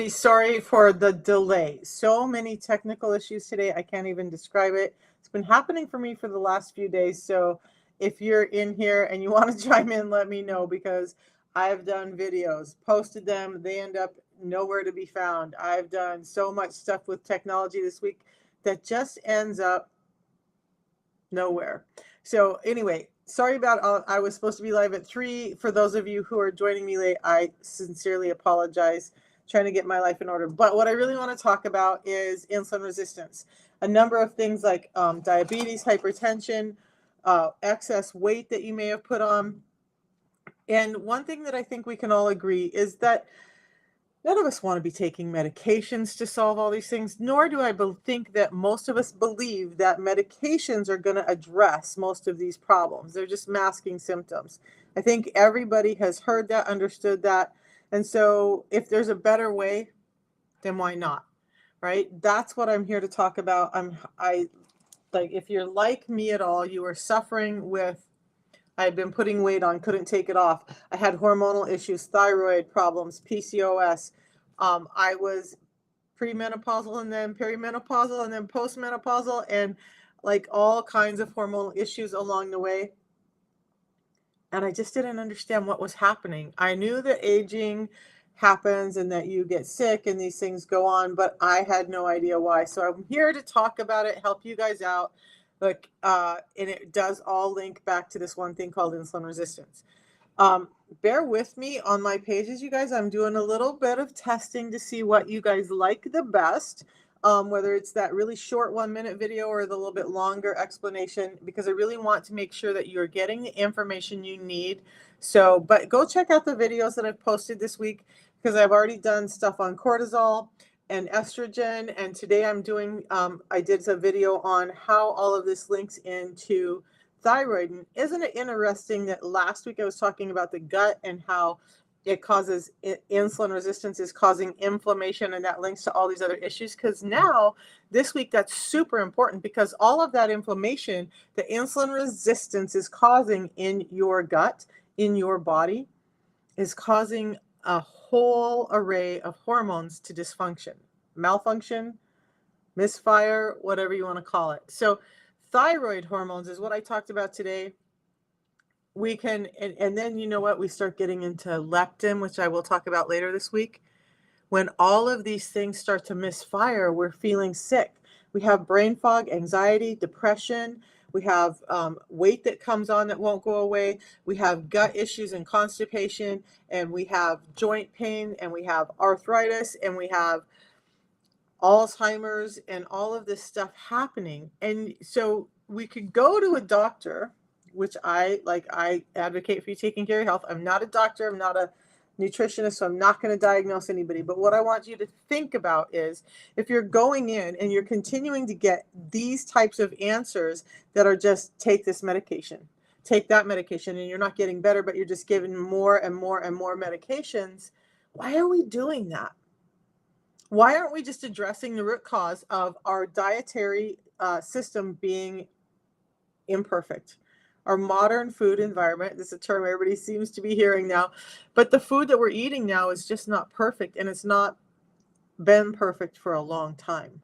Sorry for the delay. So many technical issues today. I can't even describe it. It's been happening for me for the last few days. So if you're in here and you want to chime in, let me know because I've done videos, posted them. They end up nowhere to be found. I've done so much stuff with technology this week that just ends up nowhere. So anyway, sorry about I was supposed to be live at 3. For those of you who are joining me late, I sincerely apologize. Trying to get my life in order. But what I really want to talk about is insulin resistance. A number of things like diabetes, hypertension, excess weight that you may have put on. And one thing that I think we can all agree is that none of us want to be taking medications to solve all these things, nor do I think that most of us believe that medications are going to address most of these problems. They're just masking symptoms. I think everybody has heard that, understood that. And so if there's a better way, then why not? Right? That's what I'm here to talk about. I like if you're like me at all, you are suffering with I had been putting weight on, couldn't take it off. I had hormonal issues, thyroid problems, PCOS. I was premenopausal and then perimenopausal and then postmenopausal and like all kinds of hormonal issues along the way. And I just didn't understand what was happening. I knew that aging happens and that you get sick and these things go on, but I had no idea why. So I'm here to talk about it, help you guys out. Like, and it does all link back to this one thing called insulin resistance. Bear with me on my pages, you guys. I'm doing a little bit of testing to see what you guys like the best, whether it's that really short 1-minute video or the little bit longer explanation, because I really want to make sure that you're getting the information you need. So, but go check out the videos that I've posted this week because I've already done stuff on cortisol and estrogen. And today I'm doing, I did a video on how all of this links into thyroid. And isn't it interesting that last week I was talking about the gut and how it causes insulin resistance is causing inflammation, and that links to all these other issues? Because now this week that's super important because all of that inflammation, the insulin resistance is causing in your gut, in your body, is causing a whole array of hormones to dysfunction, malfunction, misfire, whatever you want to call it. So thyroid hormones is what I talked about today. We can, and then you know what, we start getting into leptin, which I will talk about later this week. When all of these things start to misfire, we're feeling sick. We have brain fog, anxiety, depression. We have weight that comes on that won't go away. We have gut issues and constipation, and we have joint pain, and we have arthritis, and we have Alzheimer's and all of this stuff happening. And so we could go to a doctor, which I advocate for you taking care of your health. I'm not a doctor, I'm not a nutritionist, so I'm not going to diagnose anybody. But what I want you to think about is if you're going in and you're continuing to get these types of answers that are just take this medication, take that medication, and you're not getting better, but you're just given more and more and more medications, why are we doing that? Why aren't we just addressing the root cause of our dietary system being imperfect? Our modern food environment, this is a term everybody seems to be hearing now, but the food that we're eating now is just not perfect, and it's not been perfect for a long time.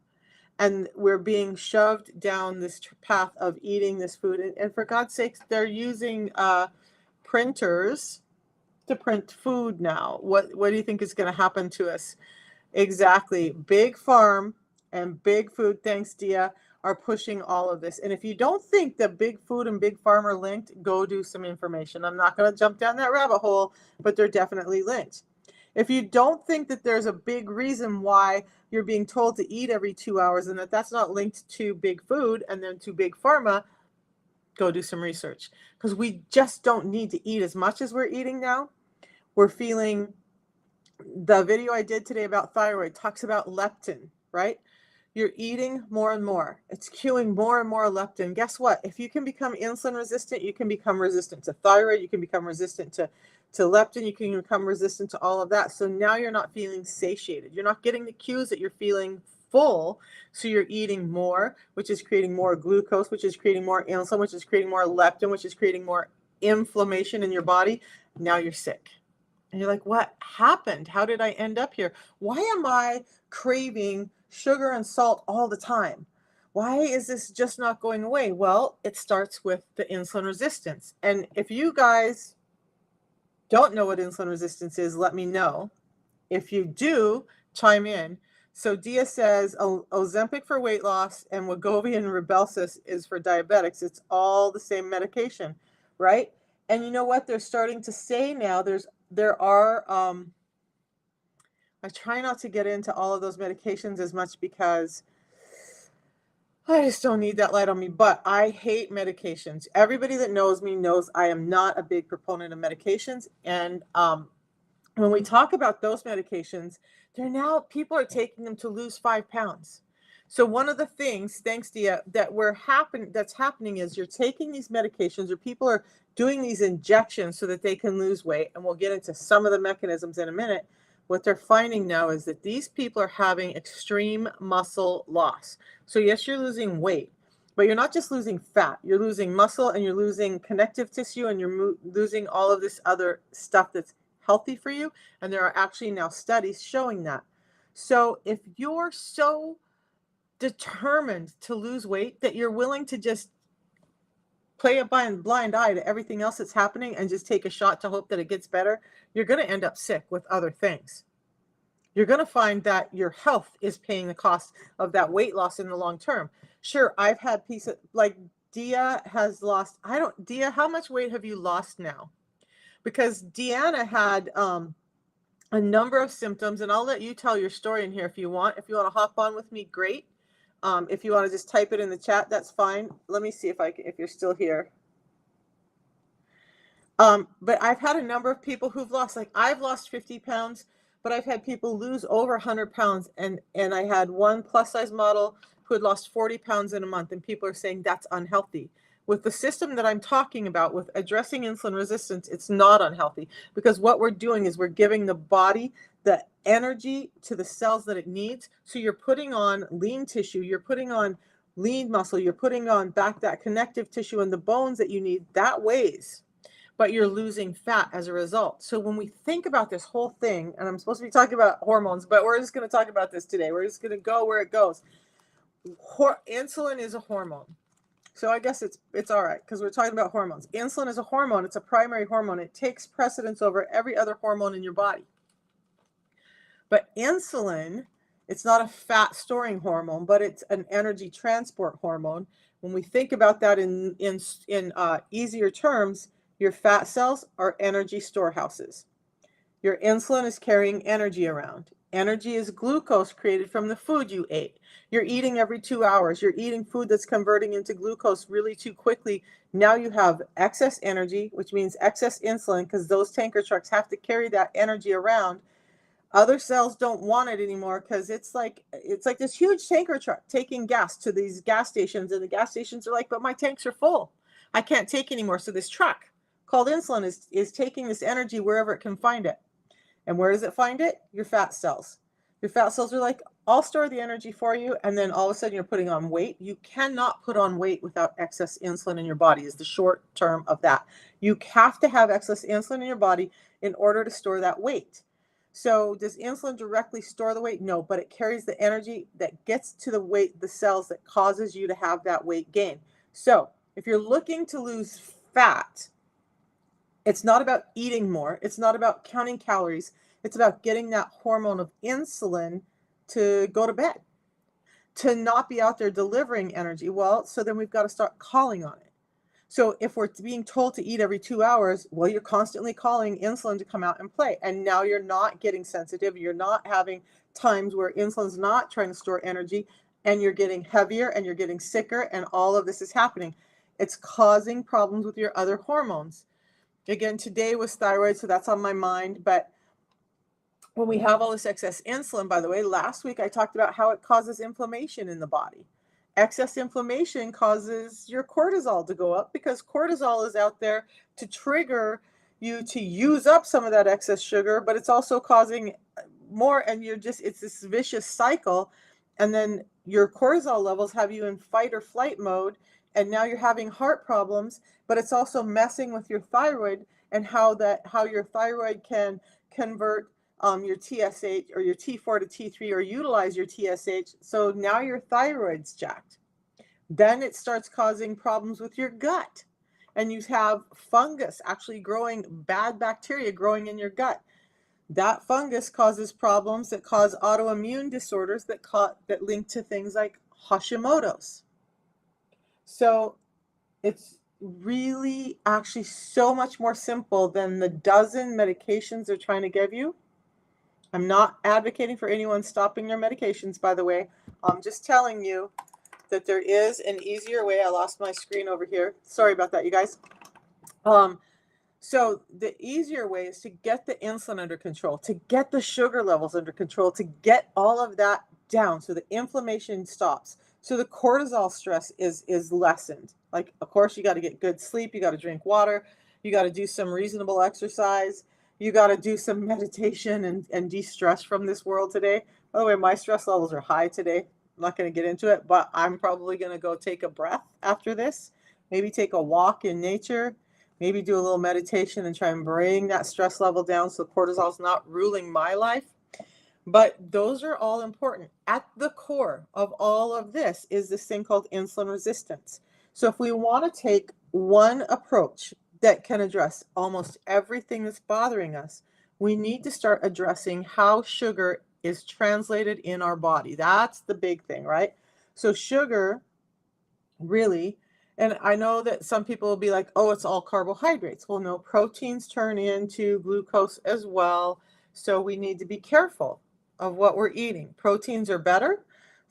And we're being shoved down this path of eating this food. And for God's sakes, they're using printers to print food now. What do you think is going to happen to us? Exactly. Big farm and big food, thanks Dia, are pushing all of this. And if you don't think that big food and big farm are linked, go do some information. I'm not going to jump down that rabbit hole, but they're definitely linked. If you don't think that there's a big reason why you're being told to eat every 2 hours and that that's not linked to big food and then to big pharma, go do some research. Because we just don't need to eat as much as we're eating now. We're feeling the video I did today about thyroid talks about leptin, right? You're eating more and more. It's cueing more and more leptin. Guess what? If you can become insulin resistant, you can become resistant to thyroid. You can become resistant to leptin. You can become resistant to all of that. So now you're not feeling satiated. You're not getting the cues that you're feeling full. So you're eating more, which is creating more glucose, which is creating more insulin, which is creating more leptin, which is creating more inflammation in your body. Now you're sick. And you're like, what happened? How did I end up here? Why am I craving sugar and salt all the time? Why is this just not going away? Well, it starts with the insulin resistance. And if you guys don't know what insulin resistance is, let me know. If you do, chime in. So Dia says Ozempic for weight loss and Wegovy and Rybelsus is for diabetics. It's all the same medication, right? And you know what? They're starting to say now there are I try not to get into all of those medications as much because I just don't need that light on me, but I hate medications. Everybody that knows me knows I am not a big proponent of medications. And when we talk about those medications, they're now people are taking them to lose 5 pounds. So one of the things, thanks Dia, that's happening is you're taking these medications, or people are doing these injections so that they can lose weight. And we'll get into some of the mechanisms in a minute. What they're finding now is that these people are having extreme muscle loss. So yes, you're losing weight, but you're not just losing fat. You're losing muscle, and you're losing connective tissue, and you're losing all of this other stuff that's healthy for you. And there are actually now studies showing that. So if you're so determined to lose weight that you're willing to just play a blind eye to everything else that's happening and just take a shot to hope that it gets better, you're going to end up sick with other things. You're going to find that your health is paying the cost of that weight loss in the long term. Sure, I've had pieces like Dia has lost. Dia, how much weight have you lost now? Because Deanna had a number of symptoms, and I'll let you tell your story in here if you want. If you want to hop on with me, great. If you want to just type it in the chat, that's fine. Let me see if you're still here. But I've had a number of people who've lost, like I've lost 50 pounds, but I've had people lose over 100 pounds. And I had one plus size model who had lost 40 pounds in a month, and people are saying that's unhealthy. With the system that I'm talking about, with addressing insulin resistance, it's not unhealthy, because what we're doing is we're giving the body the energy to the cells that it needs. So you're putting on lean tissue, you're putting on lean muscle, you're putting on back that connective tissue and the bones that you need. That weighs, but you're losing fat as a result. So when we think about this whole thing, and I'm supposed to be talking about hormones, but we're just going to talk about this today. We're just going to go where it goes. Insulin is a hormone. So I guess it's all right, because we're talking about hormones. Insulin is a hormone. It's a primary hormone. It takes precedence over every other hormone in your body. But insulin, it's not a fat storing hormone, but it's an energy transport hormone. When we think about that in easier terms, your fat cells are energy storehouses. Your insulin is carrying energy around. Energy is glucose created from the food you ate. You're eating every 2 hours. You're eating food that's converting into glucose really too quickly. Now you have excess energy, which means excess insulin, because those tanker trucks have to carry that energy around. Other cells don't want it anymore, because it's like this huge tanker truck taking gas to these gas stations, and the gas stations are like, but my tanks are full. I can't take anymore. So this truck called insulin is taking this energy wherever it can find it. And where does it find it? Your fat cells. Your fat cells are like, I'll store the energy for you. And then all of a sudden you're putting on weight. You cannot put on weight without excess insulin in your body, is the short term of that. You have to have excess insulin in your body in order to store that weight. So does insulin directly store the weight? No, but it carries the energy that gets to the cells that causes you to have that weight gain. So if you're looking to lose fat, it's not about eating more. It's not about counting calories. It's about getting that hormone of insulin to go to bed, to not be out there delivering energy. Well, so then we've got to start calling on it. So if we're being told to eat every 2 hours, well, you're constantly calling insulin to come out and play. And now you're not getting sensitive. You're not having times where insulin's not trying to store energy, and you're getting heavier and you're getting sicker, and all of this is happening. It's causing problems with your other hormones. Again, today was thyroid, so that's on my mind. But when we have all this excess insulin, by the way, last week I talked about how it causes inflammation in the body. Excess inflammation causes your cortisol to go up, because cortisol is out there to trigger you to use up some of that excess sugar, but it's also causing more, and it's this vicious cycle. And then your cortisol levels have you in fight or flight mode, and now you're having heart problems, but it's also messing with your thyroid, and how your thyroid can convert your TSH or your T4 to T3 or utilize your TSH. So now your thyroid's jacked. Then it starts causing problems with your gut. And you have fungus actually growing, bad bacteria growing in your gut. That fungus causes problems that cause autoimmune disorders that link to things like Hashimoto's. So it's really actually so much more simple than the dozen medications they're trying to give you. I'm not advocating for anyone stopping their medications, by the way. I'm just telling you that there is an easier way. I lost my screen over here. Sorry about that, you guys. So the easier way is to get the insulin under control, to get the sugar levels under control, to get all of that down so the inflammation stops, so the cortisol stress is lessened. Like, of course, you got to get good sleep, you got to drink water, you got to do some reasonable exercise, you got to do some meditation and de-stress from this world today. By the way, my stress levels are high today. I'm not going to get into it, but I'm probably going to go take a breath after this, maybe take a walk in nature, maybe do a little meditation and try and bring that stress level down so cortisol is not ruling my life. But those are all important. At the core of all of this is this thing called insulin resistance. So if we want to take one approach that can address almost everything that's bothering us, we need to start addressing how sugar is translated in our body. That's the big thing, right? So sugar really, and I know that some people will be like, oh, it's all carbohydrates. Well, no, proteins turn into glucose as well. So we need to be careful of what we're eating. Proteins are better.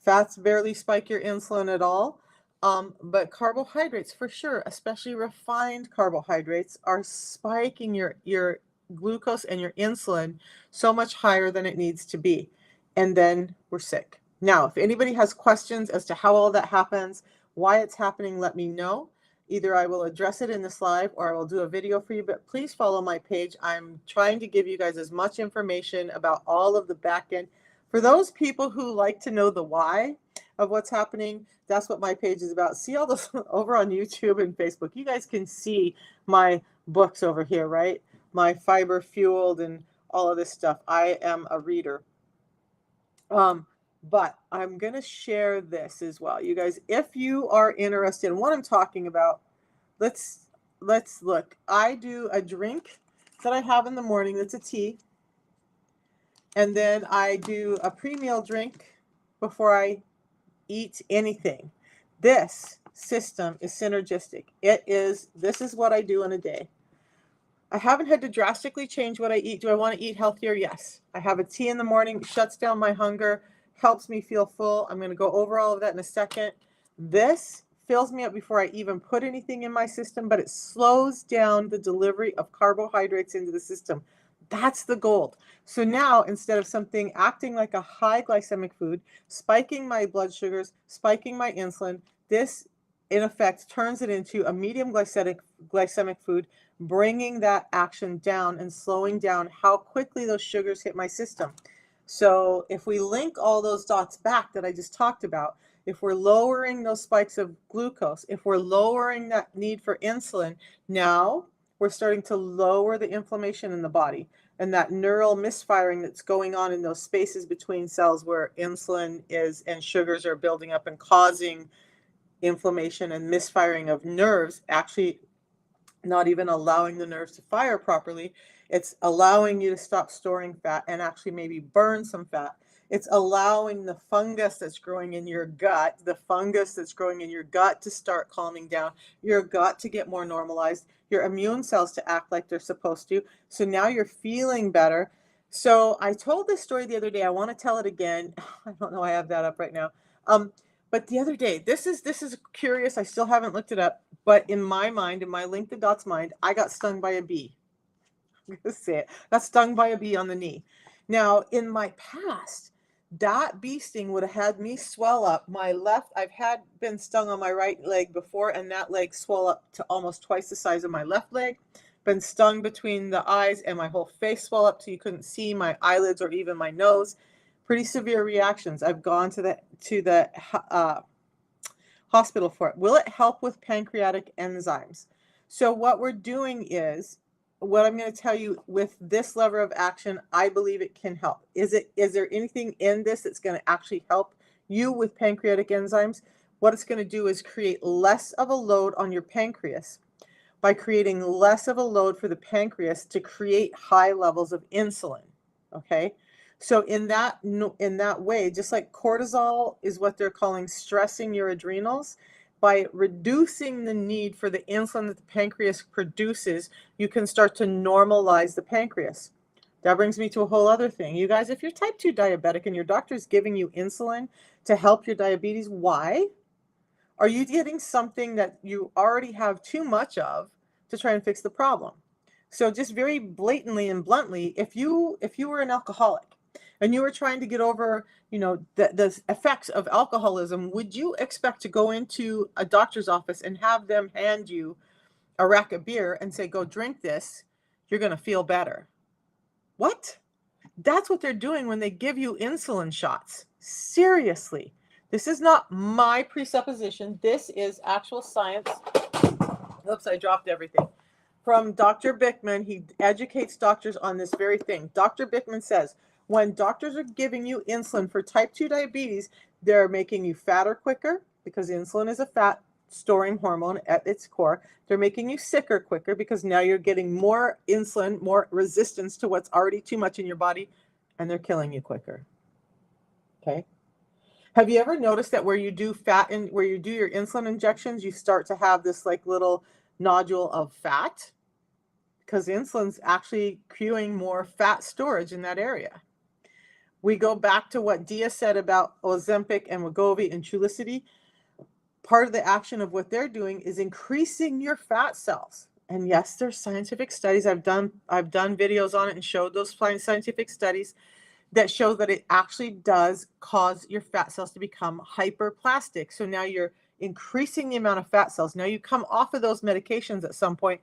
Fats barely spike your insulin at all. But carbohydrates, for sure, especially refined carbohydrates, are spiking your glucose and your insulin so much higher than it needs to be. And then we're sick. Now, if anybody has questions as to how all that happens, why it's happening, let me know. Either I will address it in this live or I will do a video for you, but please follow my page. I'm trying to give you guys as much information about all of the back end. For those people who like to know the why of what's happening, that's what my page is about. See all this over on YouTube and Facebook. You guys can see my books over here, right? My fiber fueled and all of this stuff. I am a reader. But I'm going to share this as well. You guys, if you are interested in what I'm talking about, let's look. I do a drink that I have in the morning that's a tea. And then I do a pre-meal drink before I eat anything. This system is synergistic. This is what I do in a day. I haven't had to drastically change what I eat. Do I want to eat healthier? Yes. I have a tea in the morning, shuts down my hunger, helps me feel full. I'm going to go over all of that in a second. This fills me up before I even put anything in my system, but it slows down the delivery of carbohydrates into the system. That's the gold. So now, instead of something acting like a high glycemic food, spiking my blood sugars, spiking my insulin, this, in effect, turns it into a medium glycemic food, bringing that action down and slowing down how quickly those sugars hit my system. So if we link all those dots back that I just talked about, if we're lowering those spikes of glucose, if we're lowering that need for insulin, now we're starting to lower the inflammation in the body and that neural misfiring that's going on in those spaces between cells where insulin is and sugars are building up and causing inflammation and misfiring of nerves, actually not even allowing the nerves to fire properly. It's allowing you to stop storing fat and actually maybe burn some fat. It's allowing the fungus that's growing in your gut, to start calming down, your gut to get more normalized, your immune cells to act like they're supposed to. So now you're feeling better. So I told this story the other day. I want to tell it again. I don't know. I have that up right now. But the other day, this is curious. I still haven't looked it up, but in my mind, in my Link the Dots mind, I got stung by a bee. I'm going to say it. Got stung by a bee on the knee. Now, in my past, that bee sting would have had me swell up. I've been stung on my right leg before, and that leg swelled up to almost twice the size of my left leg. Been stung between the eyes, and my whole face swelled up so you couldn't see my eyelids or even my nose. Pretty severe reactions. I've gone to the hospital for it. Will it help with pancreatic enzymes? So what we're doing is what I'm going to tell you with this lever of action, I believe it can help. Is there anything in this that's going to actually help you with pancreatic enzymes? What it's going to do is create less of a load on your pancreas by creating less of a load for the pancreas to create high levels of insulin. Okay? So in that way, just like cortisol is what they're calling stressing your adrenals, by reducing the need for the insulin that the pancreas produces, you can start to normalize the pancreas. That brings me to a whole other thing. You guys, if you're type 2 diabetic and your doctor is giving you insulin to help your diabetes, why? Are you getting something that you already have too much of to try and fix the problem? So just very blatantly and bluntly, if you were an alcoholic and you were trying to get over, the effects of alcoholism, would you expect to go into a doctor's office and have them hand you a rack of beer and say, go drink this, you're going to feel better? What? That's what they're doing when they give you insulin shots. Seriously. This is not my presupposition. This is actual science. Oops, I dropped everything. From Dr. Bickman. He educates doctors on this very thing. Dr. Bickman says, when doctors are giving you insulin for type 2 diabetes, they're making you fatter quicker because insulin is a fat storing hormone at its core. They're making you sicker quicker because now you're getting more insulin, more resistance to what's already too much in your body, and they're killing you quicker. Okay? Have you ever noticed that where you do where you do your insulin injections, you start to have this like little nodule of fat? Because insulin's actually cueing more fat storage in that area. We go back to what Dia said about Ozempic and Wegovy and Trulicity. Part of the action of what they're doing is increasing your fat cells. And yes, there's scientific studies. I've done videos on it and showed those scientific studies that show that it actually does cause your fat cells to become hyperplastic. So now you're increasing the amount of fat cells. Now you come off of those medications at some point.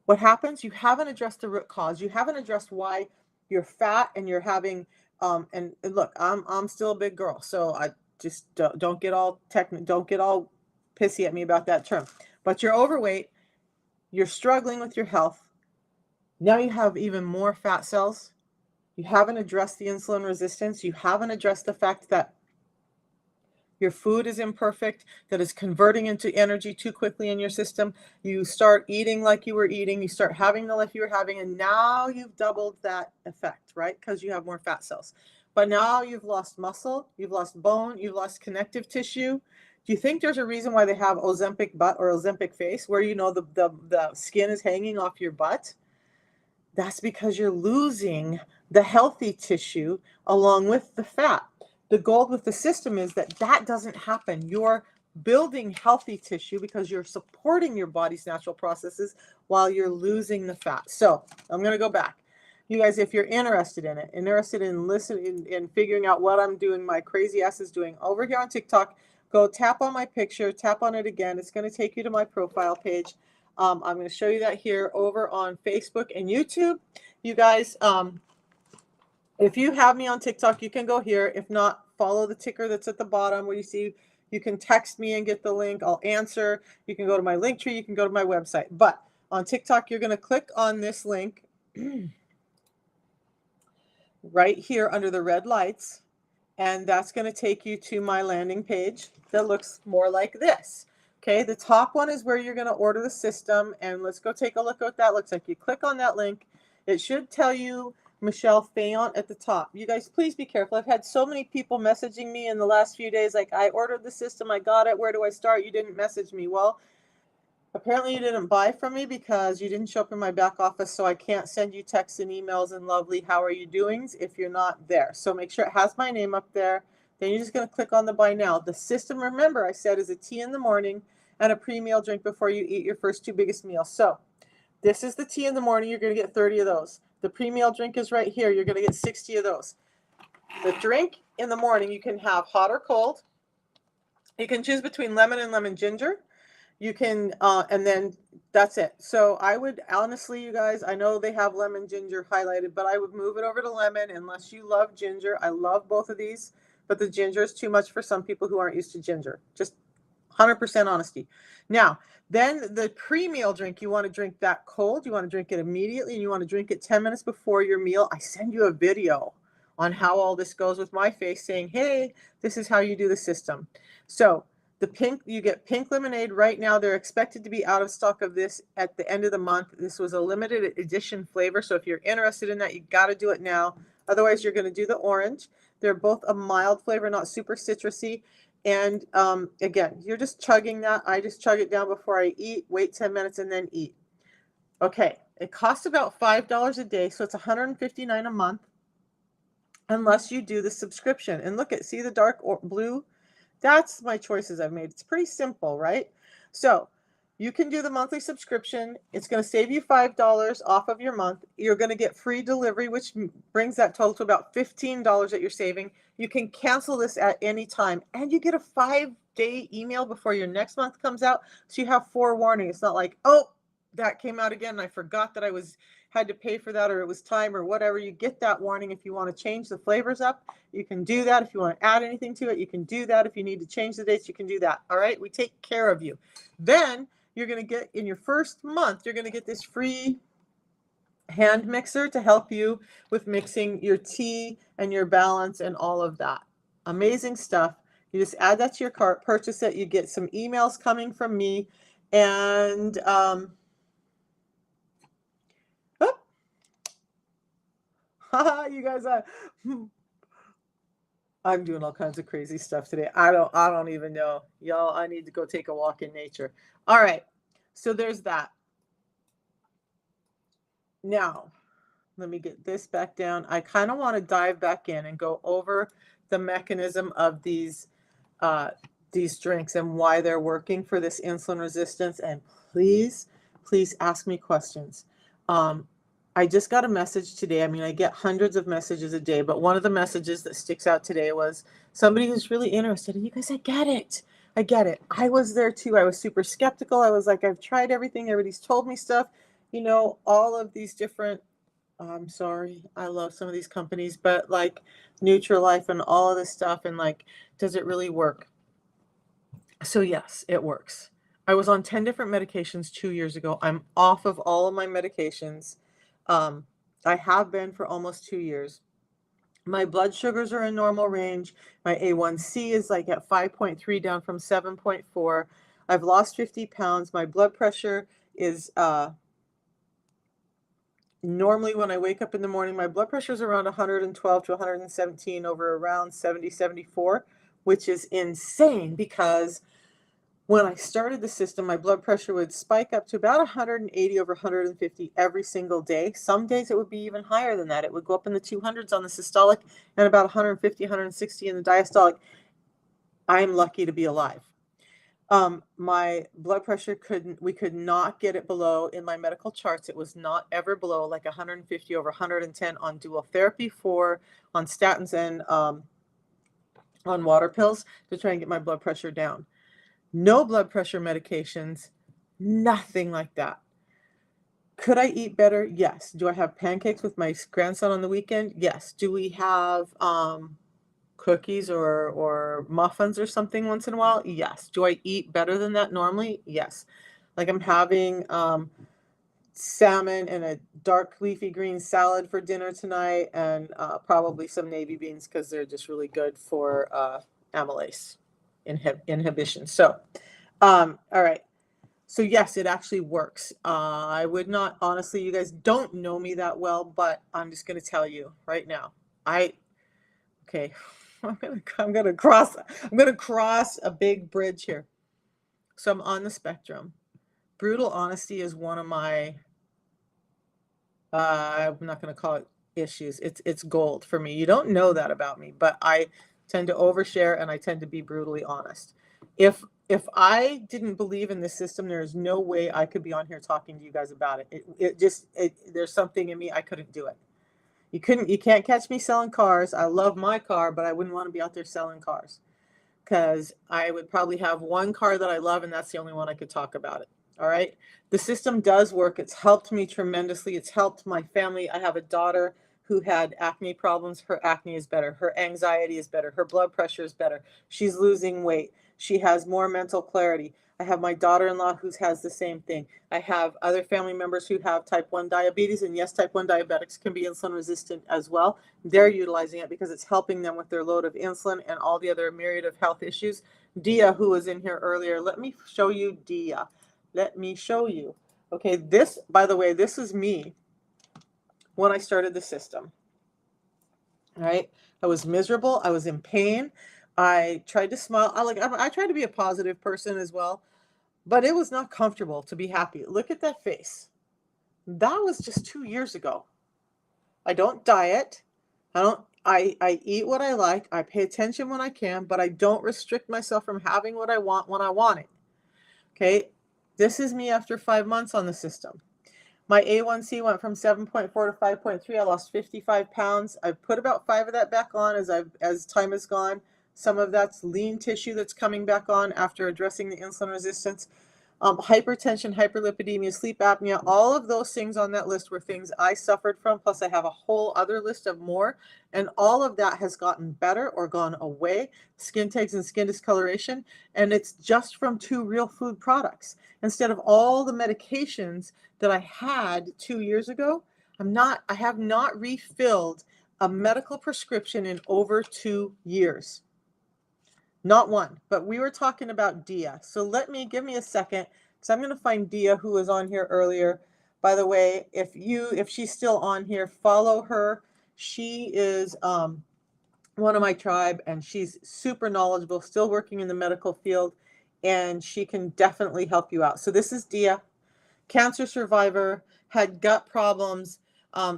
What happens? You haven't addressed the root cause. You haven't addressed why you're fat and you're having and look, I'm still a big girl, so I just don't get all don't get all pissy at me about that term. But you're overweight, you're struggling with your health. Now you have even more fat cells. You haven't addressed the insulin resistance. You haven't addressed the fact that your food is imperfect, that is converting into energy too quickly in your system. You start eating like you were eating. You start having the life you were having, and now you've doubled that effect, right? Because you have more fat cells. But now you've lost muscle, you've lost bone, you've lost connective tissue. Do you think there's a reason why they have Ozempic butt or Ozempic face, where the skin is hanging off your butt? That's because you're losing the healthy tissue along with the fat. The goal with the system is that doesn't happen. You're building healthy tissue because you're supporting your body's natural processes while you're losing the fat. So I'm going to go back. You guys, if you're interested in it, interested in listening, in figuring out what I'm doing, my crazy ass is doing over here on TikTok, go tap on my picture, tap on it again. It's going to take you to my profile page. I'm going to show you that here over on Facebook and YouTube. You guys, if you have me on TikTok, you can go here. If not, follow the ticker that's at the bottom where you see. You can text me and get the link. I'll answer. You can go to my link tree. You can go to my website. But on TikTok, you're going to click on this link right here under the red lights. And that's going to take you to my landing page that looks more like this. Okay, the top one is where you're going to order the system. And let's go take a look at what that looks like. You click on that link. It should tell you Michelle Fayant at the top. You guys, please be careful. I've had so many people messaging me in the last few days, like, I ordered the system, I got it, where do I start? You didn't message me. Well, apparently you didn't buy from me because you didn't show up in my back office, so I can't send you texts and emails and lovely how are you doings if you're not there. So make sure it has my name up there. Then you're just going to click on the buy now. The system, remember, I said, is a tea in the morning and a pre-meal drink before you eat your first two biggest meals. So this is the tea in the morning. You're going to get 30 of those. The pre-meal drink is right here. You're going to get 60 of those. The drink in the morning, you can have hot or cold. You can choose between lemon and lemon ginger. You can, and then that's it. So I would, honestly, you guys, I know they have lemon ginger highlighted, but I would move it over to lemon unless you love ginger. I love both of these, but the ginger is too much for some people who aren't used to ginger. Just 100% honesty. Now, then the pre-meal drink, you want to drink that cold. You want to drink it immediately, and you want to drink it 10 minutes before your meal. I send you a video on how all this goes with my face saying, hey, this is how you do the system. So you get pink lemonade right now. They're expected to be out of stock of this at the end of the month. This was a limited edition flavor. So if you're interested in that, you got to do it now. Otherwise, you're going to do the orange. They're both a mild flavor, not super citrusy. And again, you're just chugging that. I just chug it down before I eat, wait 10 minutes, and then eat. Okay, it costs about $5 a day, so it's $159 a month, unless you do the subscription. And look see the dark blue? That's my choices I've made. It's pretty simple, right? So you can do the monthly subscription. It's going to save you $5 off of your month. You're going to get free delivery, which brings that total to about $15 that you're saving. You can cancel this at any time, and you get a 5-day email before your next month comes out. So you have forewarning. It's not like, oh, that came out again, and I forgot that I had to pay for that, or it was time, or whatever. You get that warning. If you want to change the flavors up, you can do that. If you want to add anything to it, you can do that. If you need to change the dates, you can do that. All right, we take care of you. Then you're going to get, in your first month, you're going to get this free hand mixer to help you with mixing your tea and your balance and all of that. Amazing stuff. You just add that to your cart, purchase it. You get some emails coming from me, and you guys, I'm doing all kinds of crazy stuff today. I don't even know. Y'all, I need to go take a walk in nature. All right. So there's that. Now, let me get this back down. I kind of want to dive back in and go over the mechanism of these drinks and why they're working for this insulin resistance. And please ask me questions. I just got a message today. I mean, I get hundreds of messages a day, but one of the messages that sticks out today was somebody who's really interested. And you guys, I get it. I was there too. I was super skeptical. I was like, I've tried everything. Everybody's told me stuff. You know, all of these different, I'm sorry, I love some of these companies, but like Nutrilife and all of this stuff. And like, does it really work? So yes, it works. I was on 10 different medications 2 years ago. I'm off of all of my medications. I have been for almost 2 years. My blood sugars are in normal range. My A1C is like at 5.3 down from 7.4. I've lost 50 pounds. My blood pressure is normally when I wake up in the morning, my blood pressure is around 112 to 117 over around 70, 74, which is insane because when I started the system, my blood pressure would spike up to about 180 over 150 every single day. Some days it would be even higher than that. It would go up in the 200s on the systolic and about 150, 160 in the diastolic. I am lucky to be alive. My blood pressure we could not get it below in my medical charts. It was not ever below like 150 over 110 on dual therapy on statins and on water pills to try and get my blood pressure down. No blood pressure medications, nothing like that. Could I eat better? Yes. Do I have pancakes with my grandson on the weekend? Yes. Do we have cookies or muffins or something once in a while? Yes. Do I eat better than that normally? Yes. Like I'm having salmon and a dark leafy green salad for dinner tonight, and probably some navy beans because they're just really good for amylase inhibition. So, all right. So yes, it actually works. I would not, honestly, you guys don't know me that well, but I'm just going to tell you right now. Okay, I'm gonna cross a big bridge here. So I'm on the spectrum. Brutal honesty is one of my, I'm not going to call it issues. It's gold for me. You don't know that about me, but I tend to overshare and I tend to be brutally honest. If I didn't believe in this system, there's no way I could be on here talking to you guys about it. There's something in me, I couldn't do it. You can't catch me selling cars. I love my car, but I wouldn't want to be out there selling cars because I would probably have one car that I love and that's the only one I could talk about it. All right. The system does work. It's helped me tremendously. It's helped my family. I have a daughter who had acne problems. Her acne is better. Her anxiety is better. Her blood pressure is better. She's losing weight. She has more mental clarity. I have my daughter-in-law who has the same thing. I have other family members who have type 1 diabetes, and yes, type 1 diabetics can be insulin resistant as well. They're utilizing it because it's helping them with their load of insulin and all the other myriad of health issues. Dia, who was in here earlier, let me show you Dia. Let me show you. Okay, this, by the way, this is me when I started the system. All right, I was miserable. I was in pain. I tried to smile. I tried to be a positive person as well, but it was not comfortable to be happy. Look at that face. That was just 2 years ago. I don't diet. I eat what I like. I pay attention when I can, but I don't restrict myself from having what I want when I want it. Okay, this is me after 5 months on the system. My A1C went from 7.4 to 5.3. I lost 55 pounds. I've put about 5 of that back on as time has gone. Some of that's lean tissue that's coming back on after addressing the insulin resistance. Hypertension, hyperlipidemia, sleep apnea, all of those things on that list were things I suffered from. Plus, I have a whole other list of more. And all of that has gotten better or gone away. Skin tags and skin discoloration. And it's just from 2 real food products. Instead of all the medications that I had 2 years ago, I have not refilled a medical prescription in over 2 years. Not one, but we were talking about Dia. So give me a second, because I'm going to find Dia, who was on here earlier. By the way, if she's still on here, follow her. She is one of my tribe, and she's super knowledgeable, still working in the medical field, and she can definitely help you out. So this is Dia, cancer survivor, had gut problems,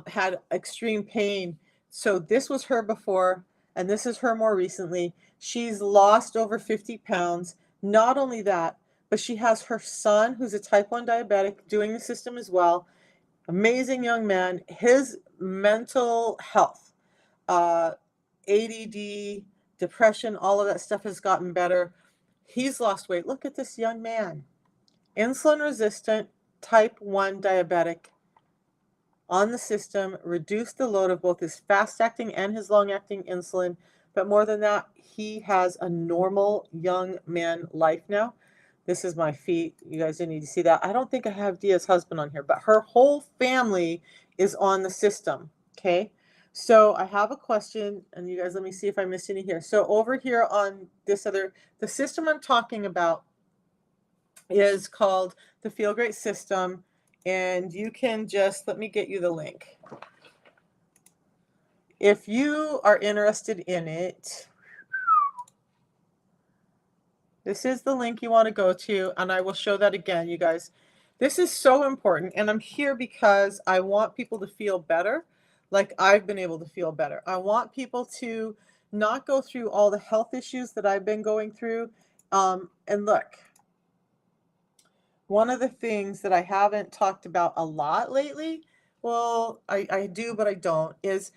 had extreme pain. So this was her before, and this is her more recently. She's lost over 50 pounds. Not only that, but she has her son, who's a type 1 diabetic, doing the system as well. Amazing young man. His mental health, ADD, depression, all of that stuff has gotten better. He's lost weight. Look at this young man. Insulin resistant, type 1 diabetic, on the system, reduced the load of both his fast-acting and his long-acting insulin. But more than that, he has a normal young man life now. This is my feet. You guys didn't need to see that. I don't think I have Dia's husband on here, but her whole family is on the system. Okay. So I have a question, and you guys, let me see if I missed any here. So over here on the system I'm talking about is called the Feel Great System. And you can let me get you the link. If you are interested in it, this is the link you want to go to, and I will show that again, you guys. This is so important, and I'm here because I want people to feel better, like I've been able to feel better. I want people to not go through all the health issues that I've been going through. And look, one of the things that I haven't talked about a lot lately, well, I do, but I don't, is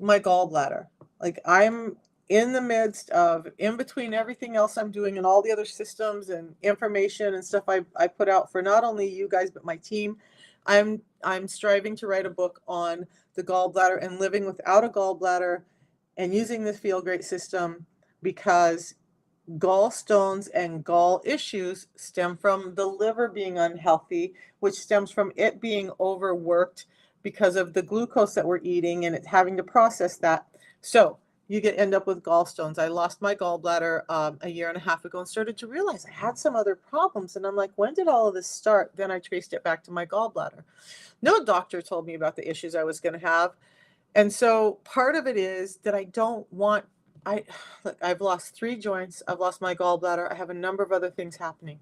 my gallbladder. Like, I'm in the midst of, in between everything else I'm doing and all the other systems and information and stuff I put out for not only you guys, but my team, I'm striving to write a book on the gallbladder and living without a gallbladder and using the Feel Great system, because gallstones and gall issues stem from the liver being unhealthy, which stems from it being overworked because of the glucose that we're eating and it's having to process that. So you end up with gallstones. I lost my gallbladder a year and a half ago and started to realize I had some other problems. And I'm like, when did all of this start? Then I traced it back to my gallbladder. No doctor told me about the issues I was going to have. And so part of it is that I don't want, look, I've lost 3 joints. I've lost my gallbladder. I have a number of other things happening.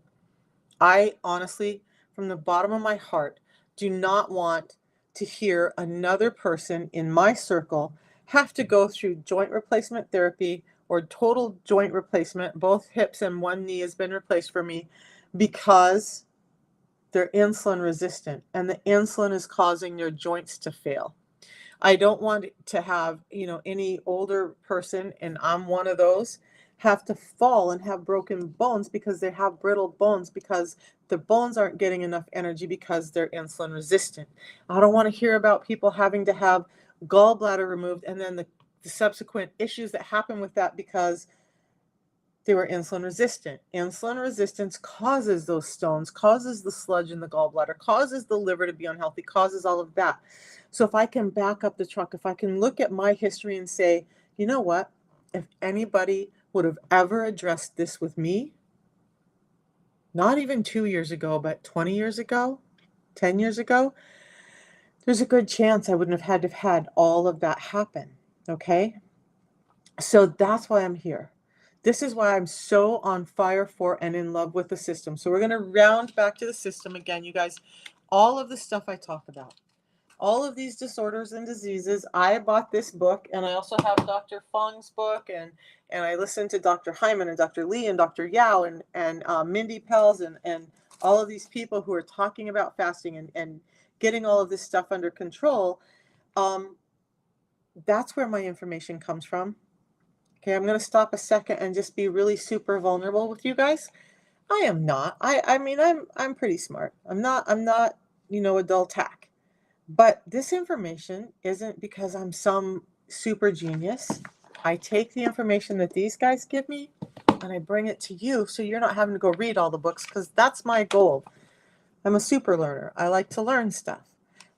I honestly, from the bottom of my heart, do not want to hear another person in my circle have to go through joint replacement therapy or total joint replacement. Both hips and 1 knee has been replaced for me because they're insulin resistant and the insulin is causing their joints to fail. I don't want to have, any older person, and I'm one of those, have to fall and have broken bones because they have brittle bones because the bones aren't getting enough energy because they're insulin resistant. I don't want to hear about people having to have gallbladder removed, and then the subsequent issues that happen with that because they were insulin resistant. Insulin resistance causes those stones, causes the sludge in the gallbladder, causes the liver to be unhealthy, causes all of that. So if I can back up the truck, if I can look at my history and say, you know what, if anybody would have ever addressed this with me, not even 2 years ago, but 20 years ago, 10 years ago, there's a good chance I wouldn't have had to have had all of that happen. Okay. So that's why I'm here. This is why I'm so on fire for and in love with the system. So we're going to round back to the system again, you guys. All of the stuff I talk about, all of these disorders and diseases, I bought this book, and I also have Dr. Fung's book, and I listened to Dr. Hyman and Dr. Lee and Dr. Yao and Mindy Pels and all of these people who are talking about fasting and getting all of this stuff under control. That's where my information comes from. Okay, I'm going to stop a second and just be really super vulnerable with you guys. I am not. I mean, I'm pretty smart. I'm not, a dull tack. But this information isn't because I'm some super genius. I take the information that these guys give me and I bring it to you so you're not having to go read all the books, because that's my goal. I'm a super learner. I like to learn stuff.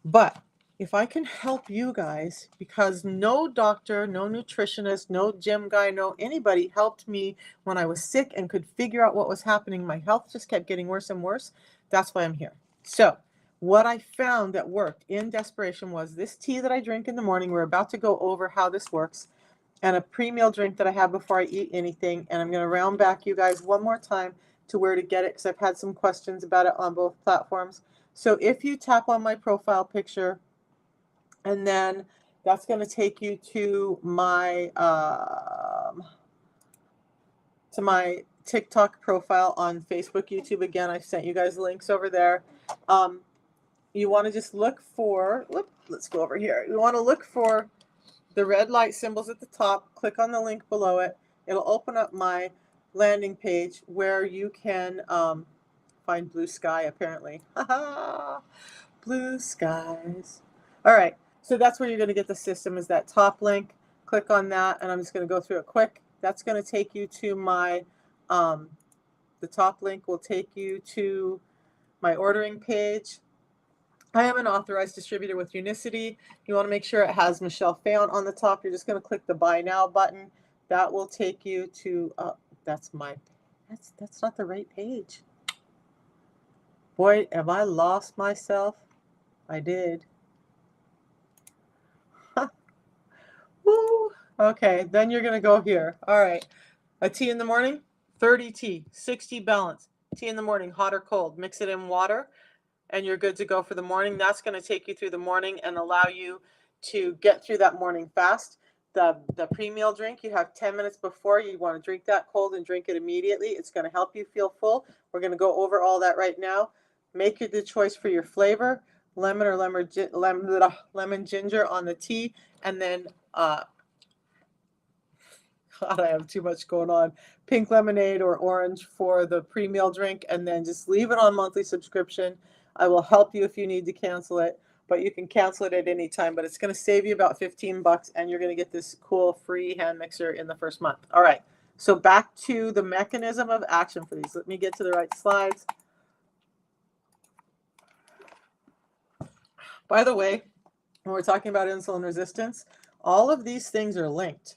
But if I can help you guys, because no doctor, no nutritionist, no gym guy, no anybody helped me when I was sick and could figure out what was happening. My health just kept getting worse and worse. That's why I'm here. So what I found that worked in desperation was this tea that I drink in the morning. We're about to go over how this works, and a pre-meal drink that I have before I eat anything. And I'm going to round back you guys one more time to where to get it, because I've had some questions about it on both platforms. So if you tap on my profile picture, and then that's going to take you to my TikTok profile on Facebook, YouTube. Again, I've sent you guys links over there. You want to just look for, let's go over here. You want to look for the red light symbols at the top. Click on the link below it. It'll open up my landing page where you can find blue sky, apparently. Blue skies. All right. So that's where you're going to get the system, is that top link. Click on that, and I'm just going to go through it quick. That's going to take you to my, the top link will take you to my ordering page. I am an authorized distributor with Unicity. You want to make sure it has Michelle Fayon on the top. You're just going to click the Buy Now button. That will take you to, that's not the right page. Boy, have I lost myself. I did. Woo. Okay, then you're going to go here. All right. A tea in the morning, 30 tea, 60 balance. Tea in the morning, hot or cold. Mix it in water, and you're good to go for the morning. That's going to take you through the morning and allow you to get through that morning fast. The pre-meal drink, you have 10 minutes before. You want to drink that cold and drink it immediately. It's going to help you feel full. We're going to go over all that right now. Make the choice for your flavor, lemon or lemon ginger on the tea, and then God, I have too much going on. Pink lemonade or orange for the pre-meal drink, and then just leave it on monthly subscription. I will help you if you need to cancel it, but you can cancel it at any time. But it's going to save you about $15, and you're going to get this cool free hand mixer in the first month. All right. So back to the mechanism of action for these. Let me get to the right slides. By the way, when we're talking about insulin resistance, all of these things are linked.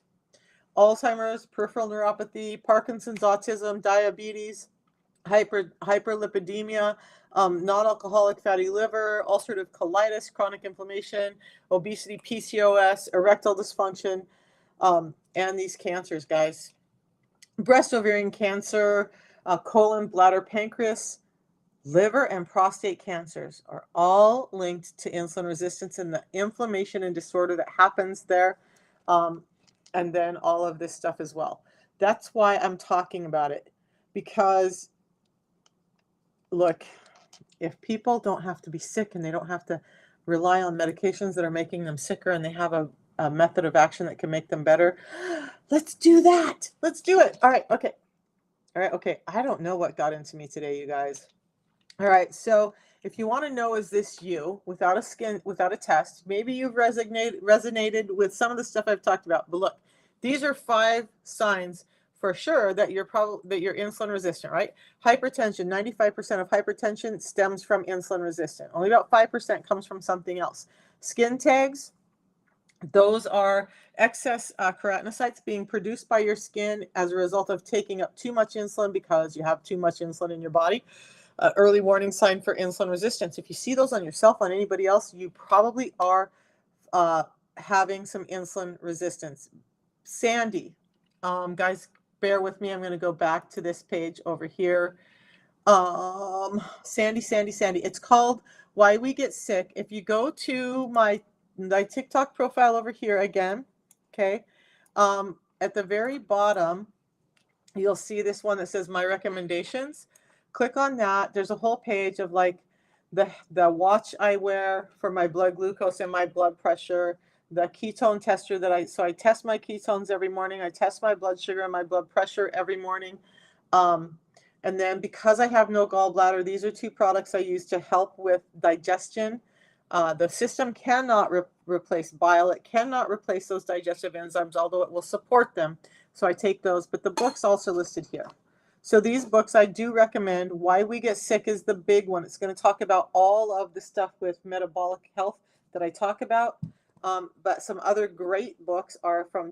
Alzheimer's, peripheral neuropathy, Parkinson's, autism, diabetes, hyperlipidemia, non-alcoholic fatty liver, ulcerative colitis, chronic inflammation, obesity, PCOS, erectile dysfunction, and these cancers, guys. Breast, ovarian cancer, colon, bladder, pancreas, liver, and prostate cancers are all linked to insulin resistance and the inflammation and disorder that happens there. And then all of this stuff as well. That's why I'm talking about it. Because, look, if people don't have to be sick and they don't have to rely on medications that are making them sicker, and they have a method of action that can make them better, let's do that. Let's do it. All right. Okay. I don't know what got into me today, you guys. All right. So if you want to know, is this you without a test, maybe you've resonated with some of the stuff I've talked about. But look, these are 5 signs for sure that you're insulin resistant, right? Hypertension, 95% of hypertension stems from insulin resistant. Only about 5% comes from something else. Skin tags, those are excess keratinocytes being produced by your skin as a result of taking up too much insulin because you have too much insulin in your body. Early warning sign for insulin resistance. If you see those on yourself, on anybody else, you probably are having some insulin resistance. Sandy, guys, bear with me. I'm going to go back to this page over here. Sandy. It's called Why We Get Sick. If you go to my TikTok profile over here again, okay, at the very bottom, you'll see this one that says My Recommendations. Click on that. There's a whole page of like the watch I wear for my blood glucose and my blood pressure, the ketone tester that I test my ketones every morning. I test my blood sugar and my blood pressure every morning. And then because I have no gallbladder, these are 2 products I use to help with digestion. The system cannot replace bile. It cannot replace those digestive enzymes, although it will support them. So I take those, but the book's also listed here. So these books I do recommend. Why We Get Sick is the big one. It's going to talk about all of the stuff with metabolic health that I talk about. But some other great books are from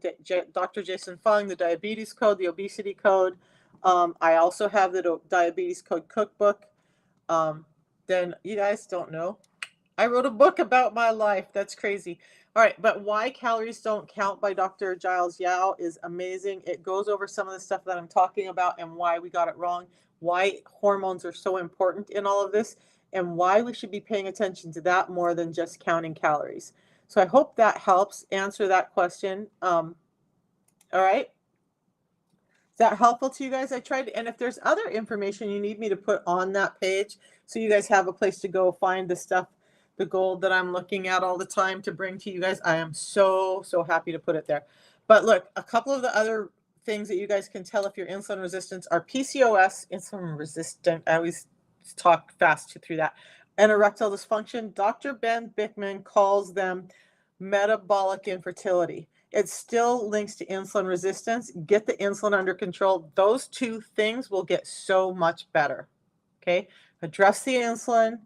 Dr. Jason Fung, The Diabetes Code, The Obesity Code. I also have the Diabetes Code Cookbook. Then you guys don't know, I wrote a book about my life. That's crazy. All right, but Why Calories Don't Count by Dr. Giles Yao is amazing. It goes over some of the stuff that I'm talking about and why we got it wrong, why hormones are so important in all of this, and why we should be paying attention to that more than just counting calories. So I hope that helps answer that question. All right. Is that helpful to you guys? I tried, and if there's other information you need me to put on that page so you guys have a place to go find the stuff, the gold that I'm looking at all the time to bring to you guys, I am so happy to put it there. But look, a couple of the other things that you guys can tell if you're insulin resistant are PCOS, insulin resistant. I always talk fast through that. And erectile dysfunction. Dr. Ben Bikman calls them metabolic infertility. It still links to insulin resistance. Get the insulin under control. Those 2 things will get so much better. Okay? Address the insulin,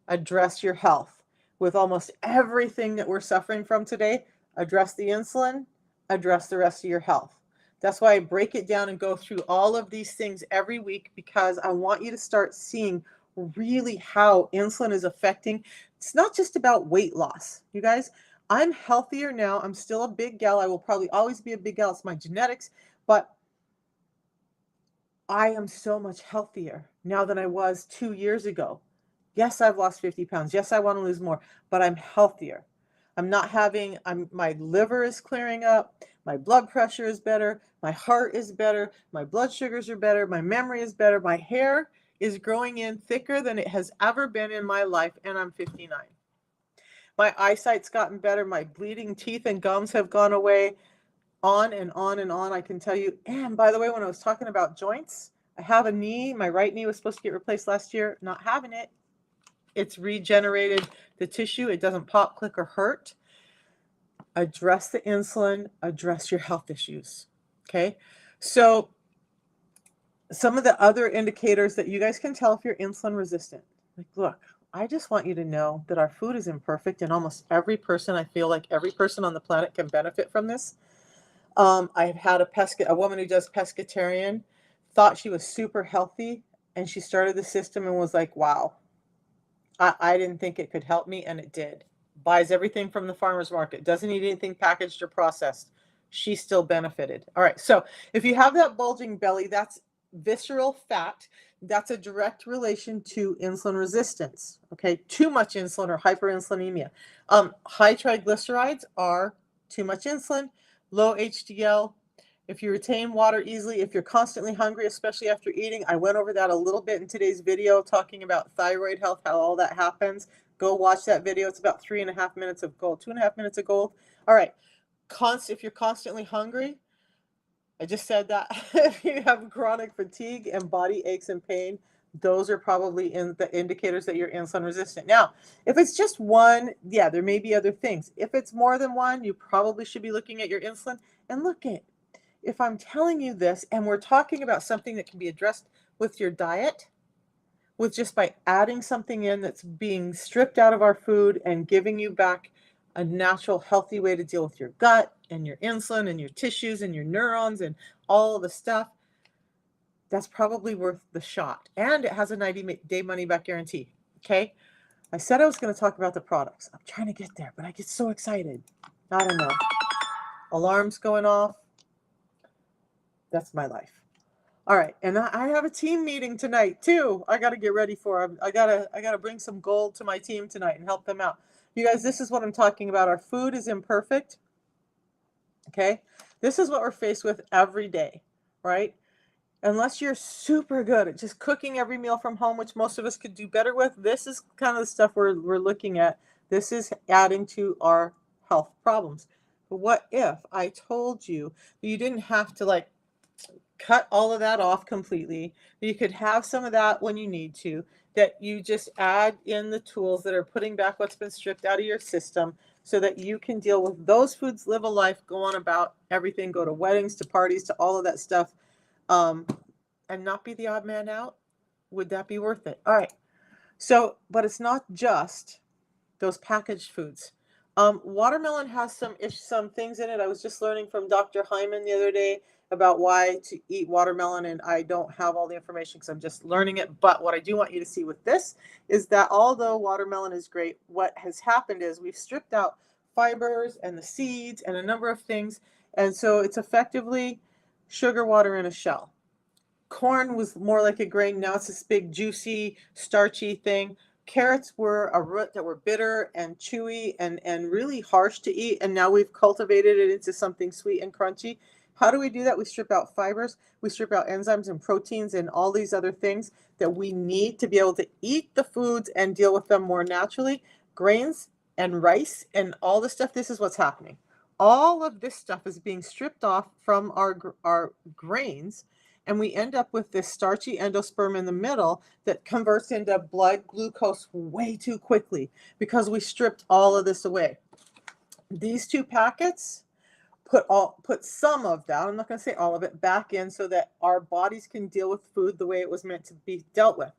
address your health. With almost everything that we're suffering from today, address the insulin, address the rest of your health. That's why I break it down and go through all of these things every week, because I want you to start seeing really how insulin is affecting. It's not just about weight loss, you guys. I'm healthier now. I'm still a big gal. I will probably always be a big gal. It's my genetics, but I am so much healthier now than I was 2 years ago. Yes, I've lost 50 pounds. Yes, I want to lose more, but I'm healthier. My liver is clearing up. My blood pressure is better. My heart is better. My blood sugars are better. My memory is better. My hair is growing in thicker than it has ever been in my life, and I'm 59. My eyesight's gotten better. My bleeding teeth and gums have gone away. On and on and on, I can tell you. And by the way, when I was talking about joints, I have a knee. My right knee was supposed to get replaced last year. Not having it. It's regenerated the tissue. It doesn't pop, click, or hurt. Address the insulin. Address your health issues. Okay? So some of the other indicators that you guys can tell if you're insulin resistant. Like, look, I just want you to know that our food is imperfect, and almost every person, I feel like every person on the planet can benefit from this. I've had a woman who does pescatarian, thought she was super healthy, and she started the system and was like, wow, I didn't think it could help me, and it did. Buys everything from the farmer's market, doesn't eat anything packaged or processed. She still benefited. All right, so if you have that bulging belly, that's visceral fat. That's a direct relation to insulin resistance. Okay, too much insulin or hyperinsulinemia. High triglycerides are too much insulin. Low HDL. If you retain water easily, if you're constantly hungry, especially after eating, I went over that a little bit in today's video talking about thyroid health, how all that happens. Go watch that video. It's about 3.5 minutes of gold, 2.5 minutes of gold. All right. If you're constantly hungry, I just said that. If you have chronic fatigue and body aches and pain, those are probably in the indicators that you're insulin resistant. Now, if it's just one, yeah, there may be other things. If it's more than one, you probably should be looking at your insulin. And look at, if I'm telling you this and we're talking about something that can be addressed with your diet, with just by adding something in that's being stripped out of our food and giving you back a natural, healthy way to deal with your gut and your insulin and your tissues and your neurons and all the stuff, that's probably worth the shot. And it has a 90-day money-back guarantee, okay? I said I was going to talk about the products. I'm trying to get there, but I get so excited. I don't know. Alarms going off. That's my life. All right, and I have a team meeting tonight too. I got to get ready for. I gotta bring some gold to my team tonight and help them out. You guys, this is what I'm talking about. Our food is imperfect. Okay, this is what we're faced with every day, right? Unless you're super good at just cooking every meal from home, which most of us could do better with, this is kind of the stuff we're looking at. This is adding to our health problems. But what if I told you that you didn't have to like cut all of that off completely, that you could have some of that when you need to, that you just add in the tools that are putting back what's been stripped out of your system so that you can deal with those foods, live a life, go on about everything, go to weddings, to parties, to all of that stuff, and not be the odd man out? Would that be worth it? All right. So, but it's not just those packaged foods. Watermelon has some things in it. I was just learning from Dr. Hyman the other day about why to eat watermelon, and I don't have all the information because I'm just learning it. But what I do want you to see with this is that although watermelon is great, what has happened is we've stripped out fibers and the seeds and a number of things, and so it's effectively sugar water in a shell. Corn was more like a grain. Now it's this big, juicy, starchy thing. Carrots were a root that were bitter and chewy and really harsh to eat. And now we've cultivated it into something sweet and crunchy. How do we do that? We strip out fibers. We strip out enzymes and proteins and all these other things that we need to be able to eat the foods and deal with them more naturally. Grains and rice and all this stuff, this is what's happening. All of this stuff is being stripped off from our grains, and we end up with this starchy endosperm in the middle that converts into blood glucose way too quickly because we stripped all of this away. These two packets put some of that, I'm not going to say all of it, back in so that our bodies can deal with food the way it was meant to be dealt with.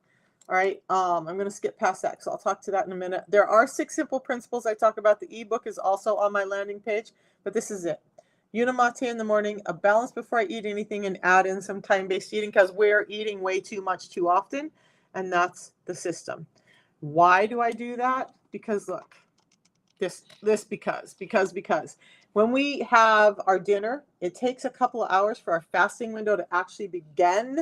All right, I'm going to skip past that because I'll talk to that in a minute. There are 6 simple principles I talk about. The ebook is also on my landing page, but this is it. Unamate in the morning, a balance before I eat anything, and add in some time-based eating because we're eating way too much too often, and that's the system. Why do I do that? Because look, because when we have our dinner, it takes a couple of hours for our fasting window to actually begin,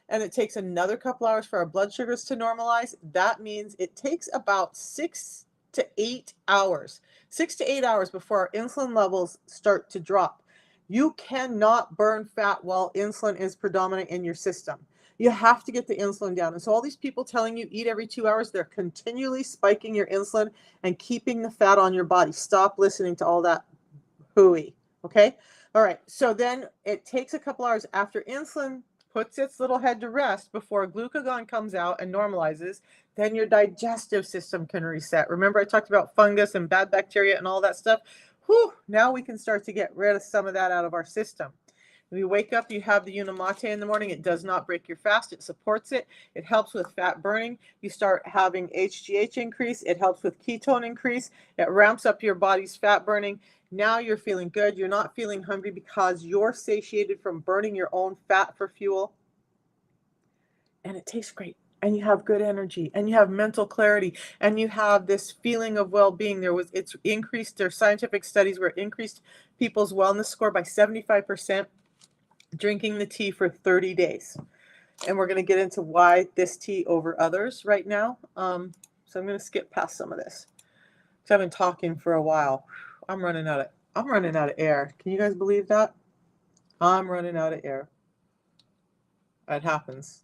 and it takes another couple hours for our blood sugars to normalize. That means it takes about 6 to 8 hours. 6 to 8 hours before our insulin levels start to drop. You cannot burn fat while insulin is predominant in your system. You have to get the insulin down. And so all these people telling you eat every 2 hours, they're continually spiking your insulin and keeping the fat on your body. Stop listening to all that hooey. Okay? All right. So then it takes a couple hours after insulin puts its little head to rest before glucagon comes out and normalizes, then your digestive system can reset. Remember I talked about fungus and bad bacteria and all that stuff? Whew, now we can start to get rid of some of that out of our system. When you wake up, you have the Unamate in the morning. It does not break your fast. It supports it. It helps with fat burning. You start having HGH increase. It helps with ketone increase. It ramps up your body's fat burning. Now you're feeling good. You're not feeling hungry because you're satiated from burning your own fat for fuel. And it tastes great. And you have good energy. And you have mental clarity. And you have this feeling of well-being. It's increased, there's scientific studies where it increased people's wellness score by 75% drinking the tea for 30 days. And we're going to get into why this tea over others right now. So I'm going to skip past some of this. Because I've been talking for a while. I'm running out of air. Can you guys believe that? I'm running out of air. It happens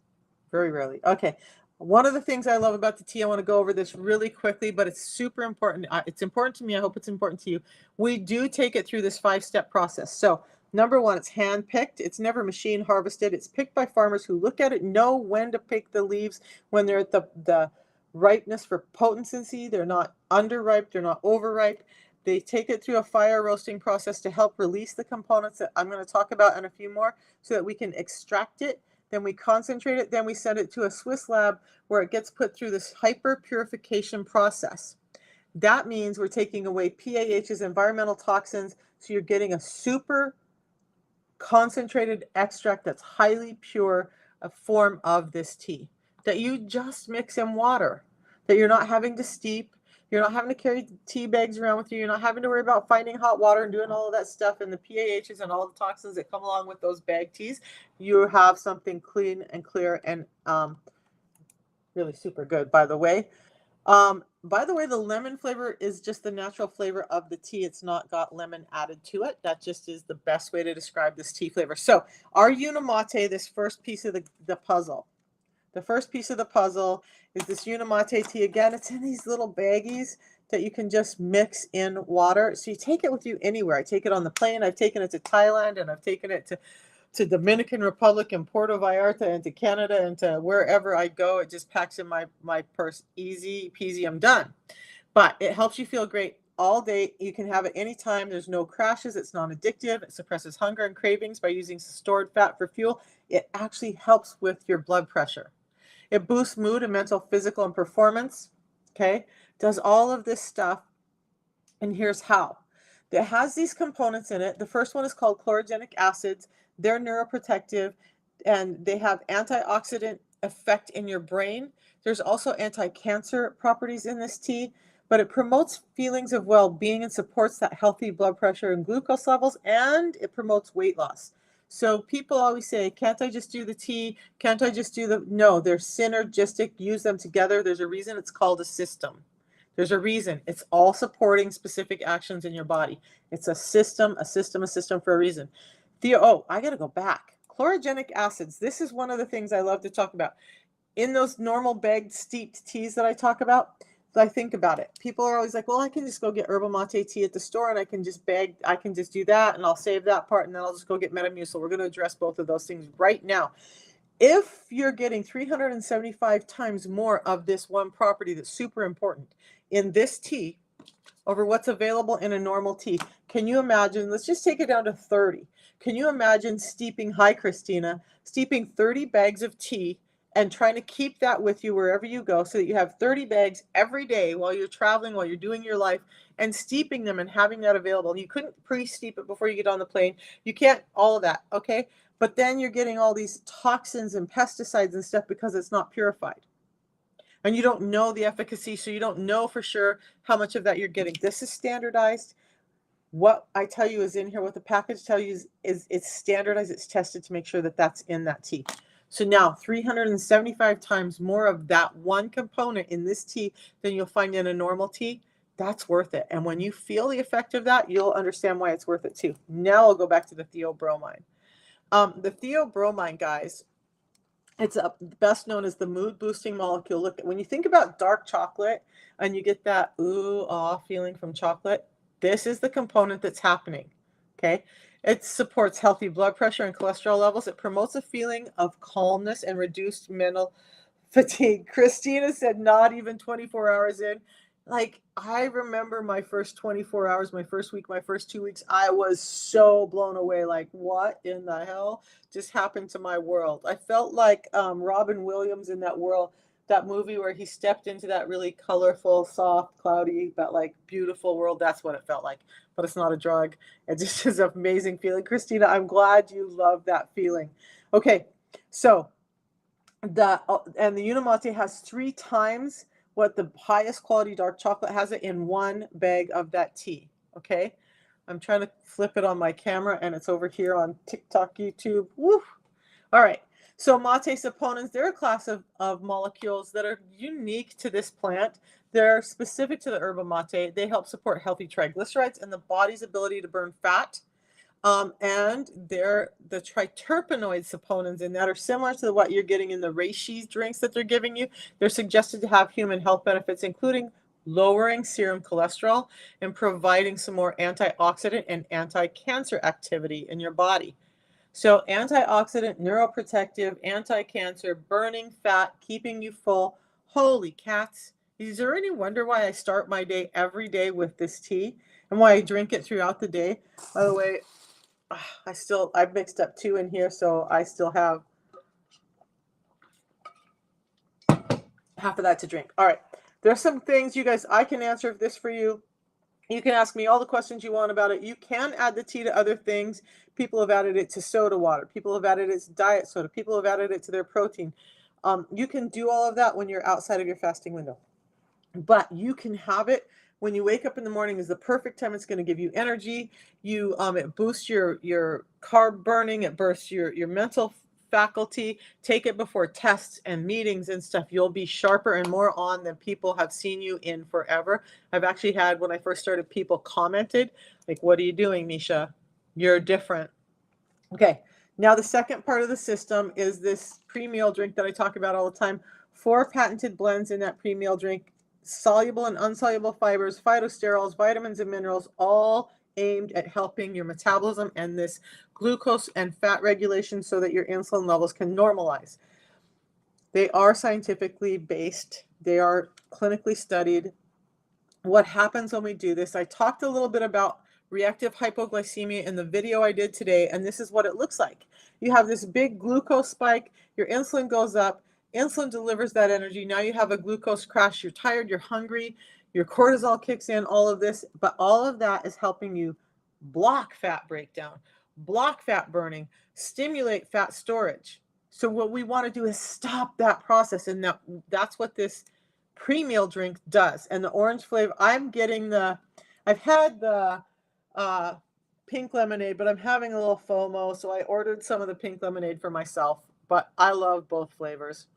very rarely. Okay. One of the things I love about the tea, I want to go over this really quickly, but it's super important. It's important to me. I hope it's important to you. We do take it through this 5-step process. So Number one, it's hand-picked. It's never machine harvested. It's picked by farmers who look at it, know when to pick the leaves when they're at the ripeness for potency. They're not underripe, they're not overripe. They take it through a fire roasting process to help release the components that I'm going to talk about and a few more so that we can extract it. Then we concentrate it, then we send it to a Swiss lab where it gets put through this hyper purification process. That means we're taking away PAHs, environmental toxins, so you're getting a super concentrated extract that's highly pure, a form of this tea that you just mix in water, that you're not having to steep, you're not having to carry tea bags around with you, you're not having to worry about finding hot water and doing all of that stuff and the PAHs and all the toxins that come along with those bag teas. You have something clean and clear and really super good, by the way. The lemon flavor is just the natural flavor of the tea. It's not got lemon added to it. That just is the best way to describe this tea flavor. So our Unamate, this first piece of the puzzle. The first piece of the puzzle is this Unamate tea. Again, it's in these little baggies that you can just mix in water. So you take it with you anywhere. I take it on the plane. I've taken it to Thailand and I've taken it to Dominican Republic and Puerto Vallarta and to Canada and to wherever I go. It just packs in my purse. Easy peasy, I'm done. But it helps you feel great all day. You can have it anytime. There's no crashes. It's non-addictive. It suppresses hunger and cravings by using stored fat for fuel. It actually helps with your blood pressure. It boosts mood and mental, physical, and performance. Okay, does all of this stuff. And here's how. It has these components in it. The first one is called chlorogenic acids. They're neuroprotective and they have antioxidant effect in your brain. There's also anti-cancer properties in this tea, but it promotes feelings of well-being and supports that healthy blood pressure and glucose levels, and it promotes weight loss. So people always say, can't I just do the tea? Can't I just do the... No, they're synergistic. Use them together. There's a reason it's called a system. There's a reason. It's all supporting specific actions in your body. It's a system for a reason. I got to go back. Chlorogenic acids. This is one of the things I love to talk about. In those normal bagged steeped teas that I talk about, I think about it. People are always like, well, I can just go get yerba mate tea at the store and I can just do that and I'll save that part and then I'll just go get Metamucil. We're going to address both of those things right now. If you're getting 375 times more of this one property that's super important in this tea over what's available in a normal tea, can you imagine, let's just take it down to 30. Can you imagine steeping 30 bags of tea and trying to keep that with you wherever you go so that you have 30 bags every day while you're traveling, while you're doing your life, and steeping them and having that available? You couldn't pre-steep it before you get on the plane. You can't, all of that, okay? But then you're getting all these toxins and pesticides and stuff because it's not purified. And you don't know the efficacy, so you don't know for sure how much of that you're getting. This is standardized. What I tell you is in here, what the package tells you is it's standardized, it's tested to make sure that that's in that tea. So now 375 times more of that one component in this tea than you'll find in a normal tea. That's worth it. And when you feel the effect of that, you'll understand why it's worth it too. Now I'll go back to the theobromine. The theobromine, guys, it's best known as the mood boosting molecule. Look, when you think about dark chocolate and you get that ooh, ah feeling from chocolate, this is the component that's happening. Okay. It supports healthy blood pressure and cholesterol levels. It promotes a feeling of calmness and reduced mental fatigue. Christina said not even 24 hours in. Like, I remember my first 24 hours, my first week, my first 2 weeks, I was so blown away. Like, what in the hell just happened to my world? I felt like Robin Williams in that world, that movie where he stepped into that really colorful, soft, cloudy, but like beautiful world. That's what it felt like. But it's not a drug. It just is an amazing feeling. Christina, I'm glad you love that feeling. Okay, so the Unamate has 3 times what the highest quality dark chocolate has it in one bag of that tea. Okay, I'm trying to flip it on my camera and it's over here on TikTok, YouTube. Woo! All right. So mate saponins, they're a class of molecules that are unique to this plant. They're specific to the yerba mate. They help support healthy triglycerides and the body's ability to burn fat. And they're the triterpenoid saponins in that are similar to what you're getting in the reishi drinks that they're giving you. They're suggested to have human health benefits, including lowering serum cholesterol and providing some more antioxidant and anti-cancer activity in your body. So antioxidant, neuroprotective, anti-cancer, burning fat, keeping you full. Holy cats. Is there any wonder why I start my day every day with this tea and why I drink it throughout the day? By the way, I've mixed up 2 in here, so I still have half of that to drink. All right. There's some things, you guys, I can answer this for you. You can ask me all the questions you want about it. You can add the tea to other things. People have added it to soda water. People have added it to diet soda. People have added it to their protein. You can do all of that when you're outside of your fasting window. But you can have it when you wake up in the morning is the perfect time. It's going to give you energy. It boosts your carb burning. It bursts your mental faculty. Take it before tests and meetings and stuff. You'll be sharper and more on than people have seen you in forever. I've actually had, when I first started, people commented like, "What are you doing, Misha? You're different." Okay. Now the second part of the system is this pre-meal drink that I talk about all the time. 4 patented blends in that pre-meal drink, soluble and insoluble fibers, phytosterols, vitamins and minerals, all aimed at helping your metabolism and this glucose and fat regulation so that your insulin levels can normalize. They are scientifically based. They are clinically studied. What happens when we do this? I talked a little bit about reactive hypoglycemia in the video I did today, and this is what it looks like. You have this big glucose spike, your insulin goes up, insulin delivers that energy. Now you have a glucose crash, you're tired, you're hungry, your cortisol kicks in, all of this, but all of that is helping you block fat breakdown, block fat burning, stimulate fat storage. So what we want to do is stop that process, and that's what this pre-meal drink does. And the orange flavor, I've had the pink lemonade, but I'm having a little FOMO, so I ordered some of the pink lemonade for myself, but I love both flavors.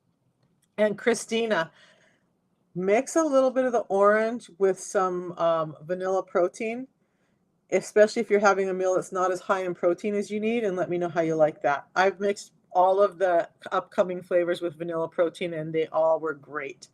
And Christina, mix a little bit of the orange with some vanilla protein, especially if you're having a meal that's not as high in protein as you need, and let me know how you like that. I've mixed all of the upcoming flavors with vanilla protein, and they all were great.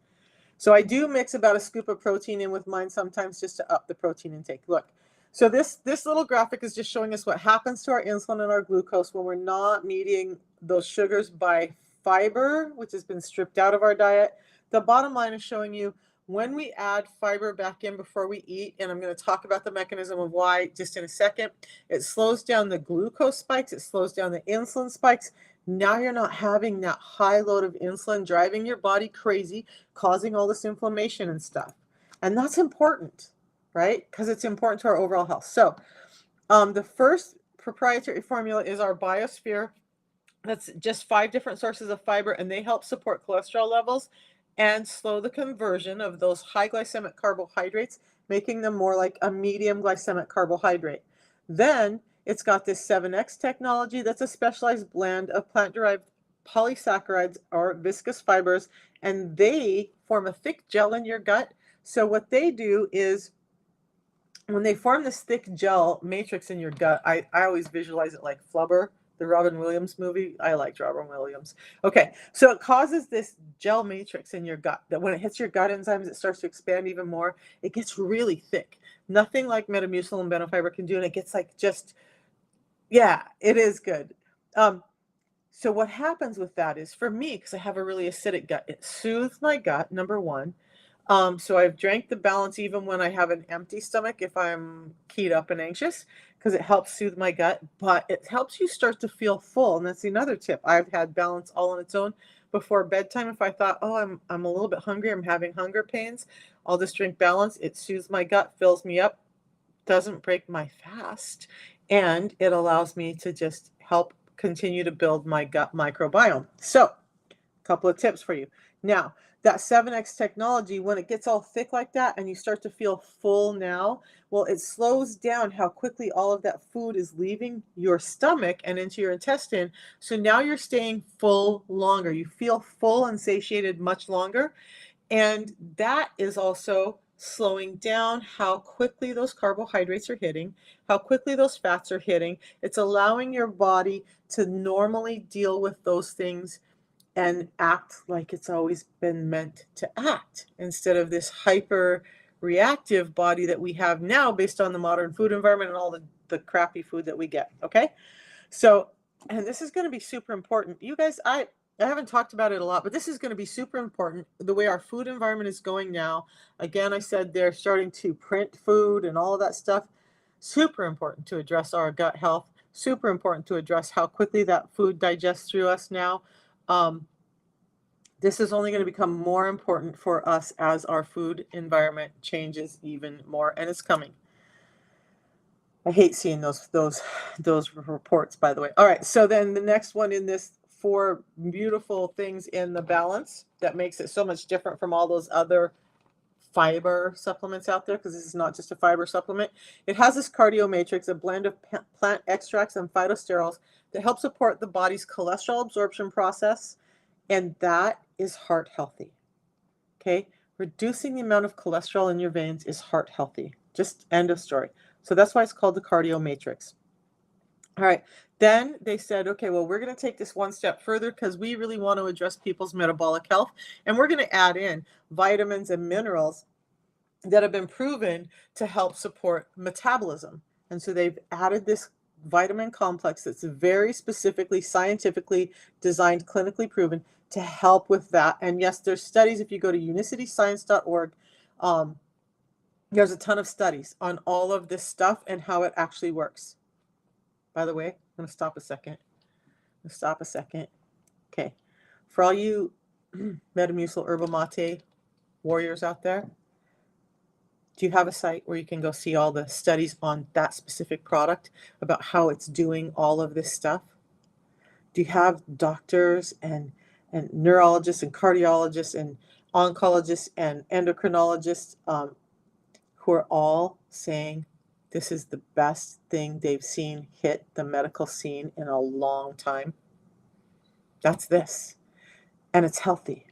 So I do mix about a scoop of protein in with mine sometimes just to up the protein intake. Look, so this little graphic is just showing us what happens to our insulin and our glucose when we're not meeting those sugars by fiber, which has been stripped out of our diet. The bottom line is showing you when we add fiber back in before we eat, and I'm going to talk about the mechanism of why just in a second, it slows down the glucose spikes, it slows down the insulin spikes. Now you're not having that high load of insulin driving your body crazy, causing all this inflammation and stuff. And that's important, right? Because it's important to our overall health. So the first proprietary formula is our Biosphere. That's just 5 different sources of fiber, and they help support cholesterol levels and slow the conversion of those high glycemic carbohydrates, making them more like a medium glycemic carbohydrate. Then it's got this 7X technology that's a specialized blend of plant-derived polysaccharides or viscous fibers, and they form a thick gel in your gut. So what they do is when they form this thick gel matrix in your gut, I always visualize it like Flubber, the Robin Williams movie. I liked Robin Williams. Okay, so it causes this gel matrix in your gut that when it hits your gut enzymes, it starts to expand even more. It gets really thick. Nothing like Metamucil and Benefiber can do, and it gets like just, yeah, it is good. So what happens with that is, for me, because I have a really acidic gut, it soothes my gut, number one. So I've drank the Balance even when I have an empty stomach if I'm keyed up and anxious, because it helps soothe my gut, but it helps you start to feel full. And that's another tip. I've had Balance all on its own before bedtime. If I thought, oh, I'm a little bit hungry, I'm having hunger pains, I'll just drink Balance. It soothes my gut, fills me up, doesn't break my fast, and it allows me to just help continue to build my gut microbiome. So a couple of tips for you. Now, that 7X technology, when it gets all thick like that and you start to feel full now, well, it slows down how quickly all of that food is leaving your stomach and into your intestine. So now you're staying full longer. You feel full and satiated much longer. And that is also slowing down how quickly those carbohydrates are hitting, how quickly those fats are hitting. It's allowing your body to normally deal with those things and act like it's always been meant to act, instead of this hyper reactive body that we have now based on the modern food environment and all the crappy food that we get. Okay. So, and this is going to be super important. You guys, I haven't talked about it a lot, but this is going to be super important. The way our food environment is going now. Again, I said they're starting to print food and all of that stuff. Super important to address our gut health. Super important to address how quickly that food digests through us now. This is only going to become more important for us as our food environment changes even more, and it's coming. I hate seeing those reports, by the way. All right, so then the next one in this 4 beautiful things in the balance that makes it so much different from all those other fiber supplements out there, because this is not just a fiber supplement. It has this cardio matrix, a blend of plant extracts and phytosterols that help support the body's cholesterol absorption process, and that is heart healthy. Okay, reducing the amount of cholesterol in your veins is heart healthy. Just end of story. So that's why it's called the cardio matrix. All right, then they said, okay, well, we're going to take this one step further because we really want to address people's metabolic health, and we're going to add in vitamins and minerals that have been proven to help support metabolism. And so they've added this vitamin complex that's very specifically scientifically designed, clinically proven to help with that. And yes, there's studies. If you go to unicityscience.org, there's a ton of studies on all of this stuff and how it actually works. By the way, I'm going to stop a second. Okay. For all you Metamucil Yerba Mate warriors out there, do you have a site where you can go see all the studies on that specific product about how it's doing all of this stuff? Do you have doctors and neurologists and cardiologists and oncologists and endocrinologists who are all saying this is the best thing they've seen hit the medical scene in a long time? That's this. And it's healthy.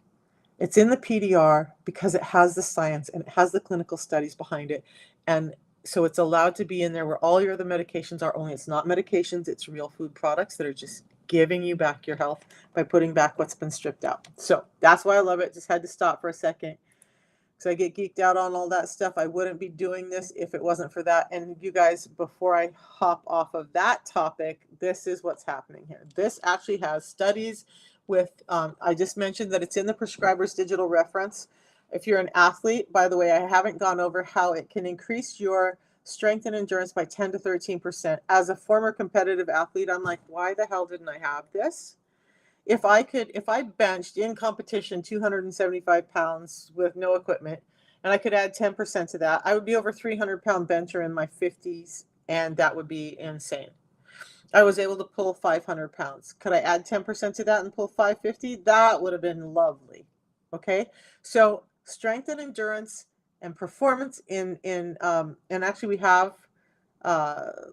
It's in the PDR because it has the science and it has the clinical studies behind it. And so it's allowed to be in there where all your other medications are, only it's not medications, it's real food products that are just giving you back your health by putting back what's been stripped out. So that's why I love it. Just had to stop for a second because I get geeked out on all that stuff. I wouldn't be doing this if it wasn't for that. And you guys, before I hop off of that topic, this is what's happening here. This actually has studies with, I just mentioned that it's in the prescriber's digital reference. If you're an athlete, by the way, I haven't gone over how it can increase your strength and endurance by 10 to 13%. As a former competitive athlete, I'm like, why the hell didn't I have this? If I benched in competition 275 pounds with no equipment, and I could add 10% to that, I would be over 300-pound bencher in my 50s, and that would be insane. I was able to pull 500 pounds. Could I add 10% to that and pull 550? That would have been lovely. Okay, so strength and endurance and performance and actually we have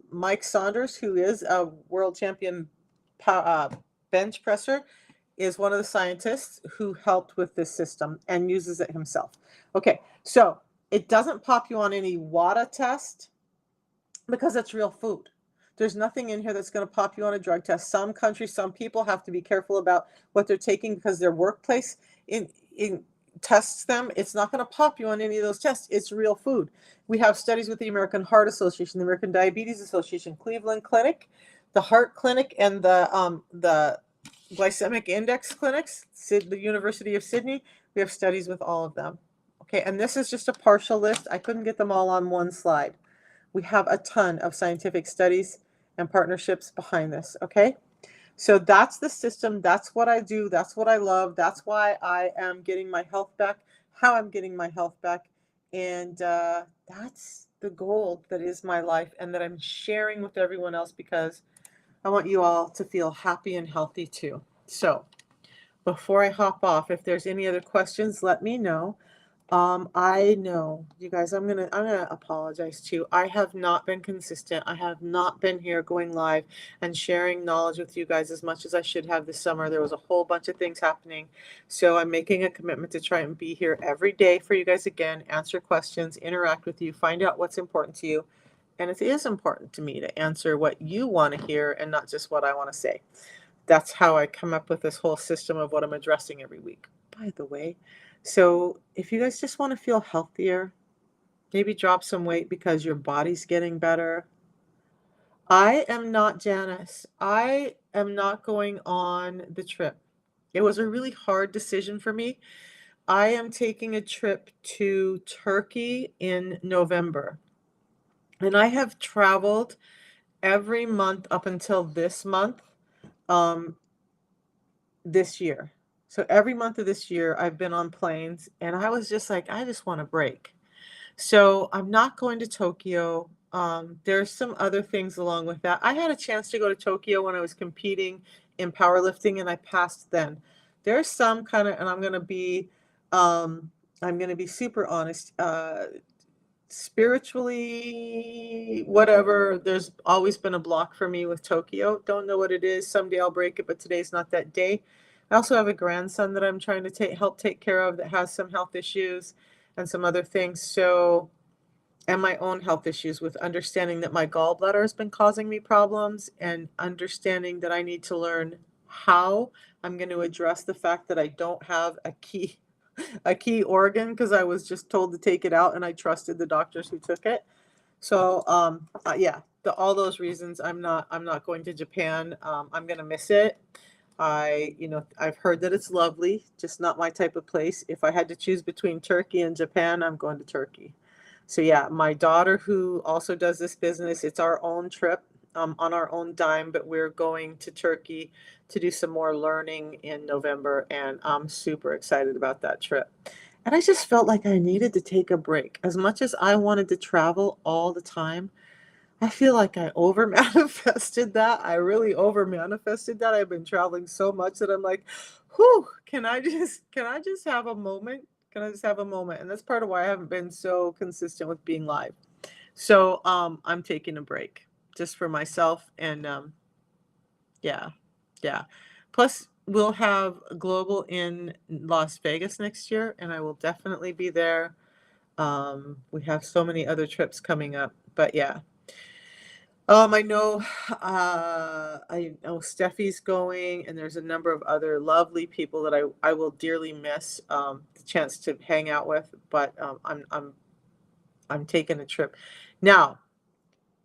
Mike Saunders, who is a world champion bench presser, is one of the scientists who helped with this system and uses it himself. Okay, so it doesn't pop you on any WADA test because it's real food. There's nothing in here that's going to pop you on a drug test. Some countries, some people have to be careful about what they're taking because their workplace in tests them. It's not going to pop you on any of those tests. It's real food. We have studies with the American Heart Association, the American Diabetes Association, Cleveland Clinic, the Heart Clinic, and the Glycemic Index clinics, the University of Sydney. We have studies with all of them. Okay, and this is just a partial list. I couldn't get them all on one slide. We have a ton of scientific studies and partnerships behind this, okay? So that's the system. That's what I do. That's what I love. That's why I am getting my health back, how I'm getting my health back. And that's the gold that is my life and that I'm sharing with everyone else because I want you all to feel happy and healthy too. So before I hop off, if there's any other questions, let me know. I know, you guys, I'm gonna apologize too. I have not been consistent. I have not been here going live and sharing knowledge with you guys as much as I should have this summer. There was a whole bunch of things happening. So I'm making a commitment to try and be here every day for you guys again, answer questions, interact with you, find out what's important to you. And it is important to me to answer what you want to hear and not just what I want to say. That's how I come up with this whole system of what I'm addressing every week, by the way. So if you guys just want to feel healthier, Maybe drop some weight because your body's getting better. I am not Janice. I am not going on the trip. It was a really hard decision for me. I am taking a trip to Turkey in November. And I have traveled every month up until this month, um, this year. So every month of this year, I've been on planes, and I was just like, I just want a break. So I'm not going to Tokyo. There's some other things along with that. I had a chance to go to Tokyo when I was competing in powerlifting, and I passed then. There's some kind of, and I'm going to be super honest. Spiritually, whatever, there's always been a block for me with Tokyo. Don't know what it is. Someday I'll break it, but today's not that day. I also have a grandson that I'm trying to help take care of that has some health issues and some other things. So, and my own health issues with understanding that my gallbladder has been causing me problems and understanding that I need to learn how I'm going to address the fact that I don't have a key organ because I was just told to take it out and I trusted the doctors who took it. So yeah, all those reasons I'm not going to Japan. I'm gonna miss it. I've heard that it's lovely, just not my type of place. If I had to choose between Turkey and Japan, I'm going to Turkey. So yeah, my daughter who also does this business, it's our own trip, on our own dime, but we're going to Turkey to do some more learning in November, and I'm super excited about that trip. And I just felt like I needed to take a break. As much as I wanted to travel all the time, I feel like I over manifested that. I really over manifested that. I've been traveling so much that I'm like, whew, can I just have a moment? Can I just have a moment? And that's part of why I haven't been so consistent with being live. So I'm taking a break just for myself. And yeah, yeah. Plus, we'll have Global in Las Vegas next year, and I will definitely be there. We have so many other trips coming up, but yeah. I know Steffi's going, and there's a number of other lovely people that I will dearly miss the chance to hang out with. But I'm taking a trip now,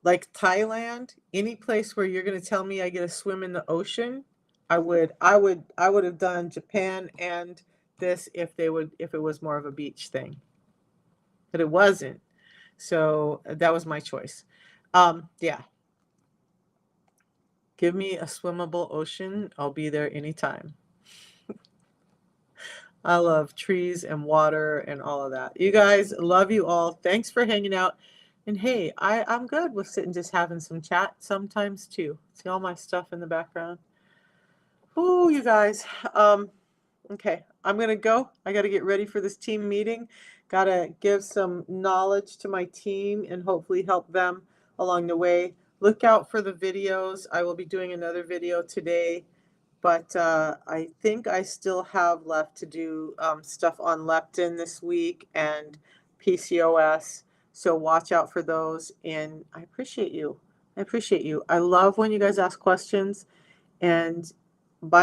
like Thailand, any place where you're going to tell me I get to swim in the ocean. I would have done Japan and this if it was more of a beach thing, but it wasn't. So that was my choice. Yeah. Give me a swimmable ocean. I'll be there anytime. I love trees and water and all of that. You guys, love you all. Thanks for hanging out. And hey, I'm good with sitting just having some chat sometimes too. See all my stuff in the background. Ooh, you guys. Okay, I'm gonna go. I gotta get ready for this team meeting. Gotta give some knowledge to my team and hopefully help them along the way. Look out for the videos. I will be doing another video today, but I think I still have left to do stuff on leptin this week and PCOS. So watch out for those. And I appreciate you. I appreciate you. I love when you guys ask questions. And